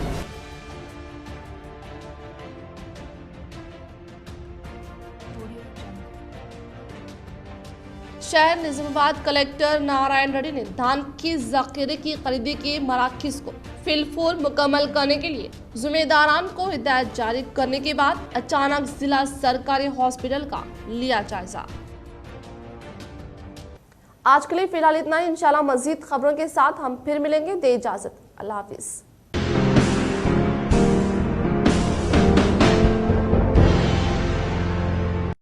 शहर निजामाबाद कलेक्टर नारायण रेड्डी ने धान की जखीरे की खरीदी के मराकज़ को फिलफूल मुकम्मल करने के लिए जिम्मेदारान को हिदायत जारी करने के बाद अचानक जिला सरकारी हॉस्पिटल का लिया जायजा। आज के लिए फिलहाल इतना ही। इंशाल्लाह मजीद खबरों के साथ हम फिर मिलेंगे। दे इजाजत। अल्लाह हाफिज।